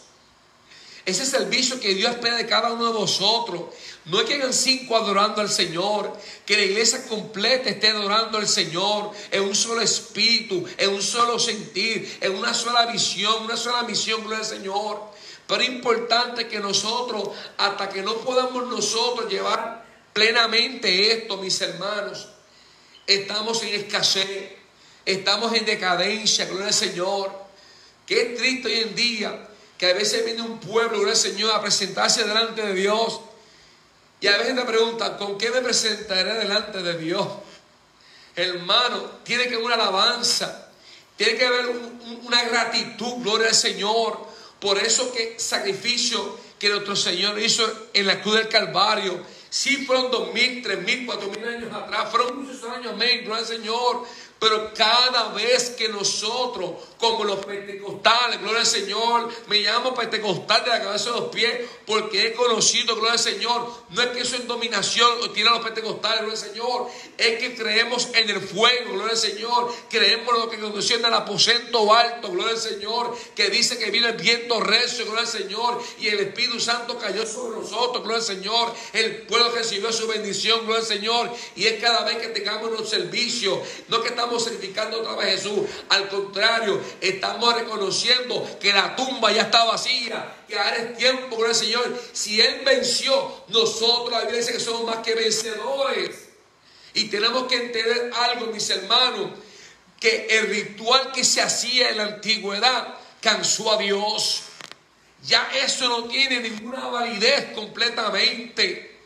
Ese servicio que Dios espera de cada uno de vosotros. No es que hagan 5 adorando al Señor, que la iglesia completa esté adorando al Señor en un solo espíritu, en un solo sentir, en una sola visión, una sola misión, gloria al Señor. Pero es importante que nosotros, hasta que no podamos nosotros llevar plenamente esto, mis hermanos. Estamos en escasez, estamos en decadencia, gloria al Señor. Qué triste hoy en día que a veces viene un pueblo, gloria al Señor, a presentarse delante de Dios. Y a veces te preguntan, ¿con qué me presentaré delante de Dios? Hermano, tiene que haber una alabanza, tiene que haber una gratitud, gloria al Señor, por eso que sacrificio que nuestro Señor hizo en la cruz del Calvario. Sí, fueron 2000, 3000, 4000 años atrás, fueron muchos años, amén, gloria al Señor. Pero cada vez que nosotros, como los pentecostales, gloria al Señor, me llamo pentecostal de la cabeza a los pies, porque he conocido, gloria al Señor, no es que eso es dominación, tiene a los pentecostales, gloria al Señor, es que creemos en el fuego, gloria al Señor, creemos en lo que concierne al aposento alto, gloria al Señor, que dice que viene el viento recio, gloria al Señor, y el Espíritu Santo cayó sobre nosotros, gloria al Señor, el pueblo recibió su bendición, gloria al Señor, y es cada vez que tengamos los servicios, no que estamos sacrificando otra vez a Jesús, al contrario, estamos reconociendo que la tumba ya está vacía, que ahora es tiempo, gloria al Señor. Si Él venció, nosotros, la Biblia dice que somos más que vencedores. Y tenemos que entender algo, mis hermanos, que el ritual que se hacía en la antigüedad cansó a Dios. Ya eso no tiene ninguna validez completamente.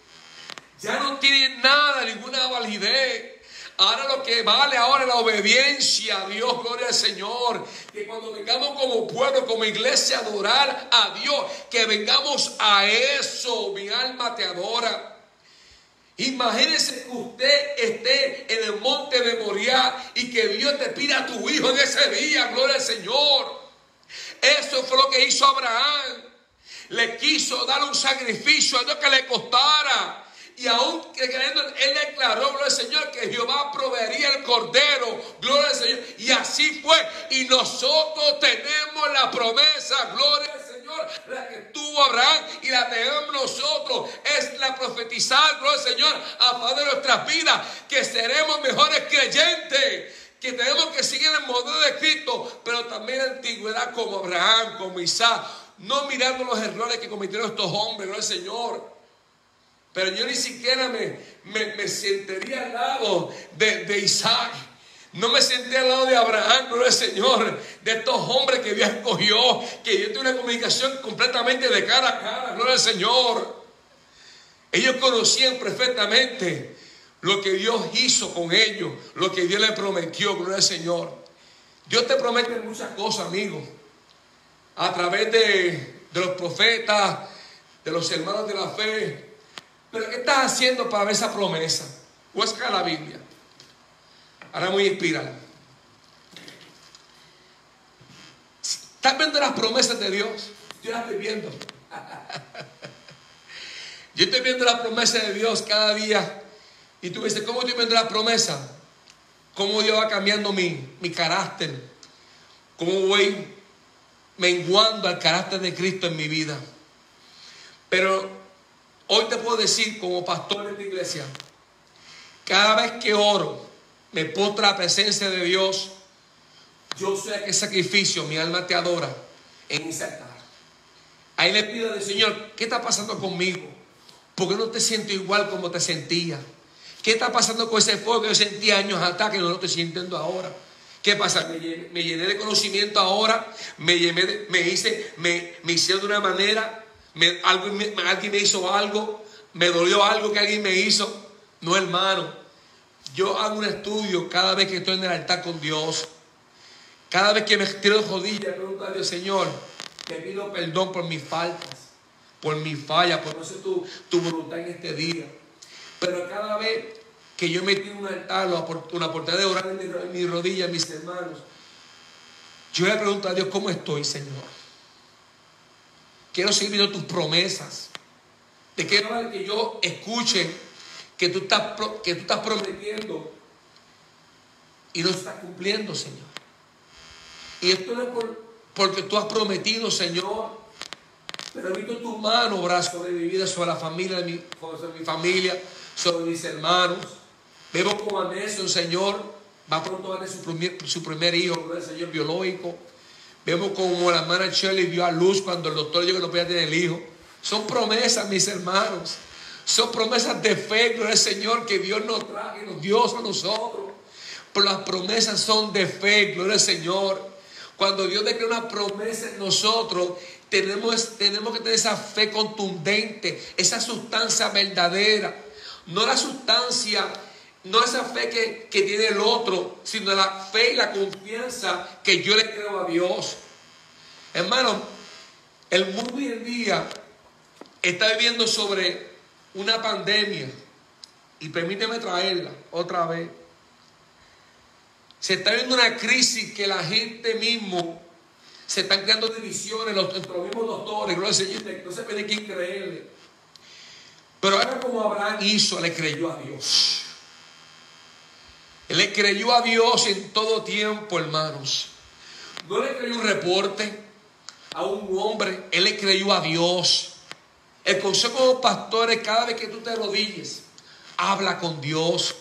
Ya no tiene nada, ninguna validez. Ahora lo que vale ahora es la obediencia a Dios, gloria al Señor. Que cuando vengamos como pueblo, como iglesia a adorar a Dios, que vengamos a eso. Mi alma te adora. Imagínese que usted esté en el monte de Moriah y que Dios te pida a tu hijo en ese día, gloria al Señor. Eso fue lo que hizo Abraham. Le quiso dar un sacrificio a Dios que le costara. Y aún creyendo, él declaró, gloria al Señor, que Jehová proveería el cordero, gloria al Señor. Y así fue. Y nosotros tenemos la promesa, gloria al Señor, la que tuvo Abraham y la tenemos nosotros. Es la profetizar, gloria al Señor, a favor de nuestras vidas, que seremos mejores creyentes, que tenemos que seguir el modelo de Cristo, pero también en la antigüedad como Abraham, como Isaac, no mirando los errores que cometieron estos hombres, gloria al Señor. Pero yo ni siquiera me sentaría al lado de Isaac. No me senté al lado de Abraham, gloria al Señor. De estos hombres que Dios escogió. Que Dios tiene una comunicación completamente de cara a cara, gloria al Señor. Ellos conocían perfectamente lo que Dios hizo con ellos. Lo que Dios les prometió, gloria al Señor. Dios te promete muchas cosas, amigo. A través de los profetas, de los hermanos de la fe. Pero ¿qué estás haciendo para ver esa promesa? Busca la Biblia. Ahora muy inspirado. ¿Estás viendo las promesas de Dios? Yo las estoy viendo. Yo estoy viendo las promesas de Dios cada día. Y tú me dices, ¿cómo estoy viendo las promesas? ¿Cómo Dios va cambiando mi carácter? ¿Cómo voy menguando al carácter de Cristo en mi vida? Pero hoy te puedo decir, como pastor de esta iglesia, cada vez que oro, me postra la presencia de Dios. Yo sé que sacrificio, mi alma te adora en ese altar. Ahí le pido al Señor, ¿qué está pasando conmigo? ¿Por qué no te siento igual como te sentía? ¿Qué está pasando con ese fuego que yo sentí años atrás que no lo estoy sintiendo ahora? ¿Qué pasa? Me llené de conocimiento ahora, me hice de una manera. Alguien me hizo algo, me dolió algo que alguien me hizo. No, hermano, yo hago un estudio cada vez que estoy en el altar con Dios. Cada vez que me tiro de rodillas, pregunto a Dios, Señor, te pido perdón por mis faltas, por mis fallas, por no hacer tu voluntad en este día. Pero cada vez que yo me tiro en un altar, una oportunidad de orar en mis rodillas, mis hermanos, yo le pregunto a Dios, ¿cómo estoy, Señor? Quiero seguir viendo tus promesas. Te quiero que yo escuche que tú estás prometiendo y no estás cumpliendo, Señor. Y esto no es porque tú has prometido, Señor, pero he visto tu mano obrar sobre mi vida, sobre la familia sobre mi familia, sobre mis hermanos. Vemos como a Nelson, Señor, va pronto a tener su primer hijo, el Señor biológico. Vemos como la hermana Shirley dio a luz cuando el doctor dijo que no podía tener el hijo. Son promesas, mis hermanos. Son promesas de fe, gloria al Señor, que Dios nos trae, que nos dio a nosotros. Pero las promesas son de fe, gloria al Señor. Cuando Dios declara una promesa en nosotros, tenemos que tener esa fe contundente, esa sustancia verdadera. No la sustancia, no esa fe que tiene el otro, sino la fe y la confianza que yo le creo a Dios. Hermano, el mundo hoy en día está viviendo sobre una pandemia. Y permíteme traerla otra vez. Se está viendo una crisis que la gente mismo se están creando divisiones entre los mismos doctores, gloria al Señor, no se puede quién creerle. Pero ahora como Abraham hizo, le creyó a Dios. Él le creyó a Dios en todo tiempo, hermanos. No le creyó un reporte a un hombre, él le creyó a Dios. El consejo de los pastores, cada vez que tú te arrodilles, habla con Dios,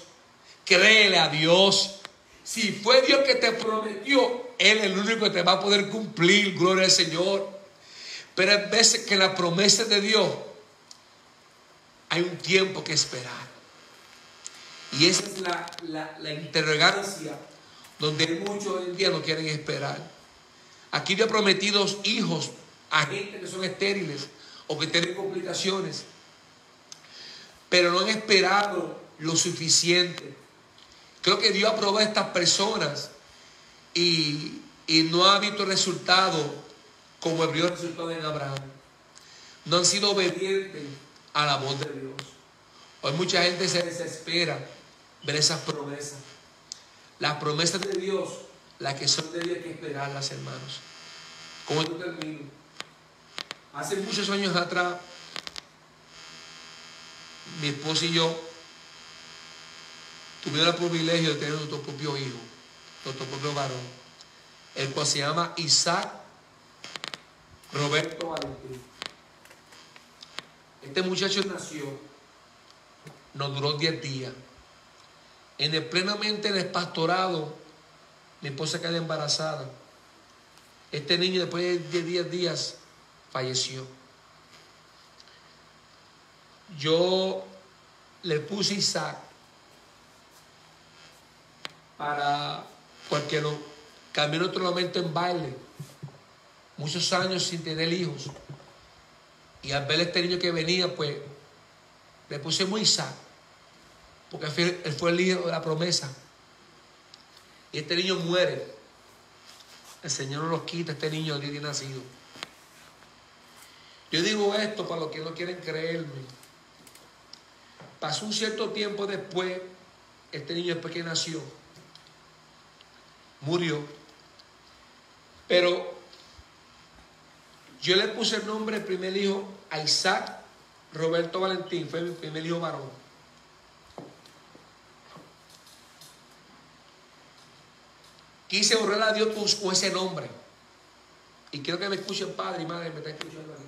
créele a Dios. Si fue Dios que te prometió, Él es el único que te va a poder cumplir, gloria al Señor. Pero hay veces que la promesa de Dios hay un tiempo que esperar. Y esa es la interrogancia donde muchos hoy en día no quieren esperar. Aquí Dios ha prometido hijos a gente que son estériles o que tienen complicaciones, pero no han esperado lo suficiente. Creo que Dios aprobó a estas personas y no ha visto resultado como vio el resultado en Abraham. No han sido obedientes a la voz de Dios. Hoy mucha gente se desespera ver esas promesas. Las promesas de Dios, las que son de Dios, hay que esperarlas, hermanos. ¿Cómo esto termino? Hace muchos años atrás, mi esposa y yo tuvimos el privilegio de tener nuestro propio hijo, nuestro propio varón, el cual se llama Isaac Roberto Valentín. Este muchacho nació, nos duró 10 días. Plenamente en el pastorado, mi esposa quedó embarazada. Este niño después de 10 días falleció. Yo le puse Isaac porque lo cambió nuestro momento en baile. Muchos años sin tener hijos. Y al ver este niño que venía, pues le puse muy Isaac, porque él fue el hijo de la promesa. Y este niño muere. El Señor no los quita, este niño de nacido. Yo digo esto para los que no quieren creerme. Pasó un cierto tiempo después, este niño después que nació, murió. Pero yo le puse el nombre del primer hijo a Isaac Roberto Valentín, fue mi primer hijo varón. Quise honrar a Dios con ese nombre. Y quiero que me escuchen, padre y madre, me están escuchando aquí.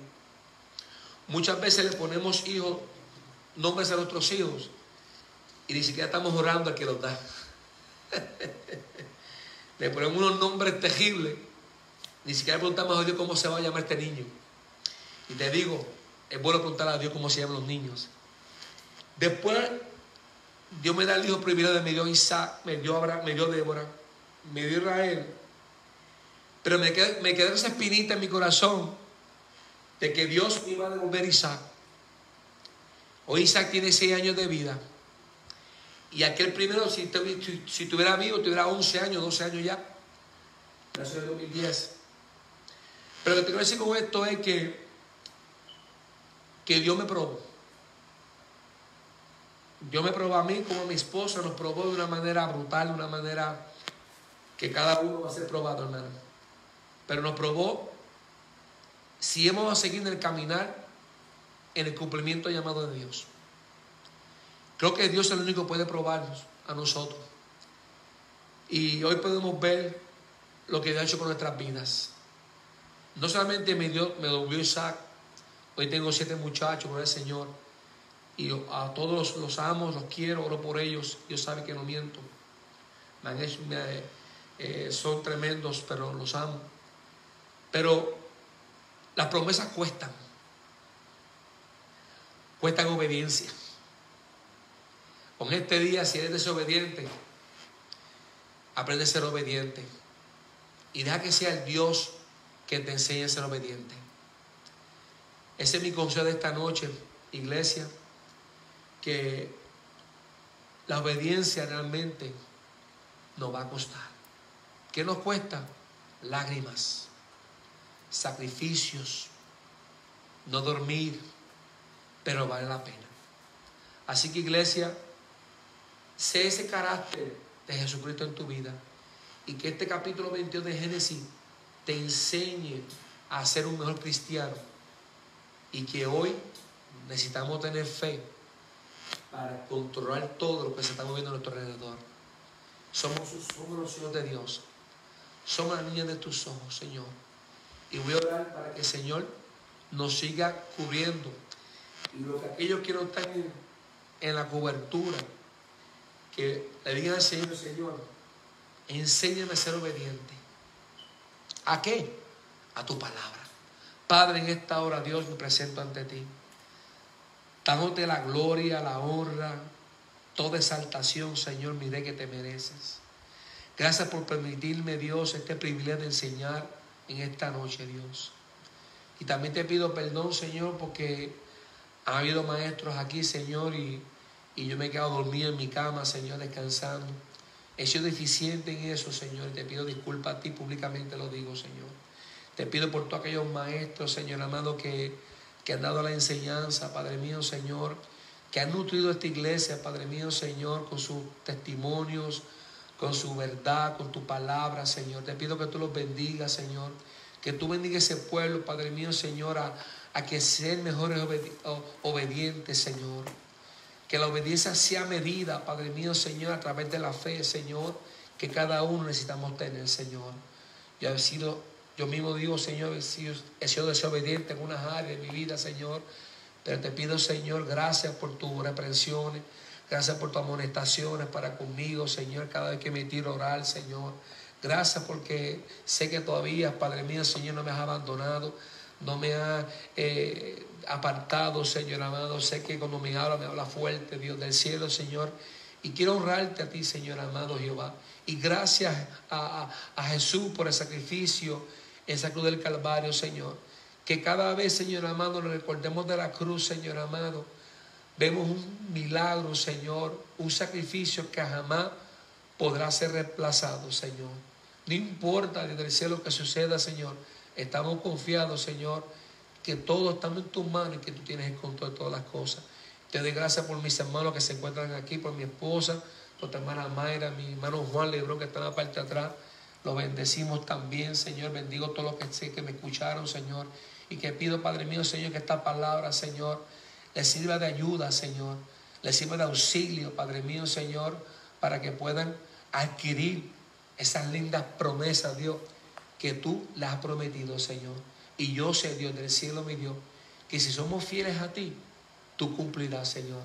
Muchas veces le ponemos nombres a nuestros hijos y ni siquiera estamos orando al que los da. Le ponemos unos nombres terribles, ni siquiera preguntamos a Dios cómo se va a llamar este niño. Y te digo, es bueno preguntar a Dios cómo se llaman los niños. Después, Dios me da el hijo primero, me dio Isaac, me dio Abraham, me dio Débora, me dio Israel. Pero me quedó esa espinita en mi corazón de que Dios me iba a devolver Isaac. Hoy Isaac tiene 6 años de vida. Y aquel primero, si tuviera vivo, tuviera 11 años, 12 años ya. Nació en el 2010. Pero lo que te quiero decir con esto es que Dios me probó. Dios me probó a mí como a mi esposa, nos probó de una manera brutal, de una manera que cada uno va a ser probado, hermano. Pero nos probó si hemos a seguir en el caminar, en el cumplimiento llamado de Dios. Creo que Dios es el único que puede probarnos a nosotros. Y hoy podemos ver lo que Dios ha hecho con nuestras vidas. No solamente me devolvió Isaac, hoy tengo 7 muchachos con el Señor. Y a todos los amo, los quiero, oro por ellos. Dios sabe que no miento. Son tremendos, pero los amo. Pero las promesas cuestan. cuesta en obediencia. Con este día, si eres desobediente, aprende a ser obediente. Y deja que sea el Dios que te enseñe a ser obediente. Ese es mi consejo de esta noche, iglesia, que la obediencia realmente nos va a costar. ¿Qué nos cuesta? Lágrimas, sacrificios, no dormir, pero vale la pena. Así que, iglesia, sé ese carácter de Jesucristo en tu vida y que este capítulo 22 de Génesis te enseñe a ser un mejor cristiano, y que hoy necesitamos tener fe para controlar todo lo que se está moviendo a nuestro alrededor. Somos los hijos de Dios, somos las niñas de tus ojos, Señor, y voy a orar para que el Señor nos siga cubriendo, y lo que aquellos que no están en la cobertura, que le digan al Señor: Señor, enséñame a ser obediente. ¿A qué? A tu palabra. Padre, en esta hora, Dios, me presento ante ti, dándote la gloria, la honra, toda exaltación, Señor, mire que te mereces. Gracias por permitirme, Dios, este privilegio de enseñar en esta noche, Dios. Y también te pido perdón, Señor, porque ha habido maestros aquí, Señor, y yo me he quedado dormido en mi cama, Señor, descansando. He sido deficiente en eso, Señor, y te pido disculpas a ti, públicamente lo digo, Señor. Te pido por todos aquellos maestros, Señor amado, que han dado la enseñanza, Padre mío, Señor, que han nutrido esta iglesia, Padre mío, Señor, con sus testimonios, con su verdad, con tu palabra, Señor. Te pido que tú los bendigas, Señor, que tú bendigas ese pueblo, Padre mío, Señor, a que sean mejores obedientes, Señor. Que la obediencia sea medida, Padre mío, Señor, a través de la fe, Señor, que cada uno necesitamos tener, Señor. Yo mismo digo, Señor, he sido desobediente en unas áreas de mi vida, Señor. Pero te pido, Señor, gracias por tus reprensiones, gracias por tus amonestaciones para conmigo, Señor, cada vez que me tiro a orar, Señor. Gracias porque sé que todavía, Padre mío, Señor, no me has abandonado, no me has apartado, Señor amado. Sé que cuando me habla fuerte, Dios del cielo, Señor. Y quiero honrarte a ti, Señor amado Jehová. Y gracias a Jesús por el sacrificio, esa cruz del Calvario, Señor. Que cada vez, Señor amado, nos recordemos de la cruz, Señor amado. Vemos un milagro, Señor, un sacrificio que jamás podrá ser reemplazado, Señor. No importa desde el cielo que suceda, Señor. Estamos confiados, Señor, que todo está en tus manos y que tú tienes el control de todas las cosas. Te doy gracias por mis hermanos que se encuentran aquí, por mi esposa, por tu hermana Mayra, mi hermano Juan Lebrón, que está en la parte de atrás. Lo bendecimos también, Señor. Bendigo a todos los que sé que me escucharon, Señor. Y que pido, Padre mío, Señor, que esta palabra, Señor, les sirva de ayuda, Señor. Les sirva de auxilio, Padre mío, Señor, para que puedan adquirir esas lindas promesas, Dios, que tú les has prometido, Señor. Y yo sé, Dios del cielo, mi Dios, que si somos fieles a ti, tú cumplirás, Señor.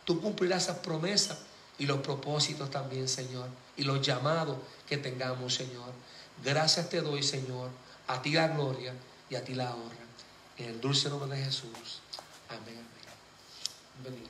Tú cumplirás esas promesas y los propósitos también, Señor. Y los llamados que tengamos, Señor. Gracias te doy, Señor. A ti la gloria y a ti la honra. En el dulce nombre de Jesús. Amén. Amén. Bendito.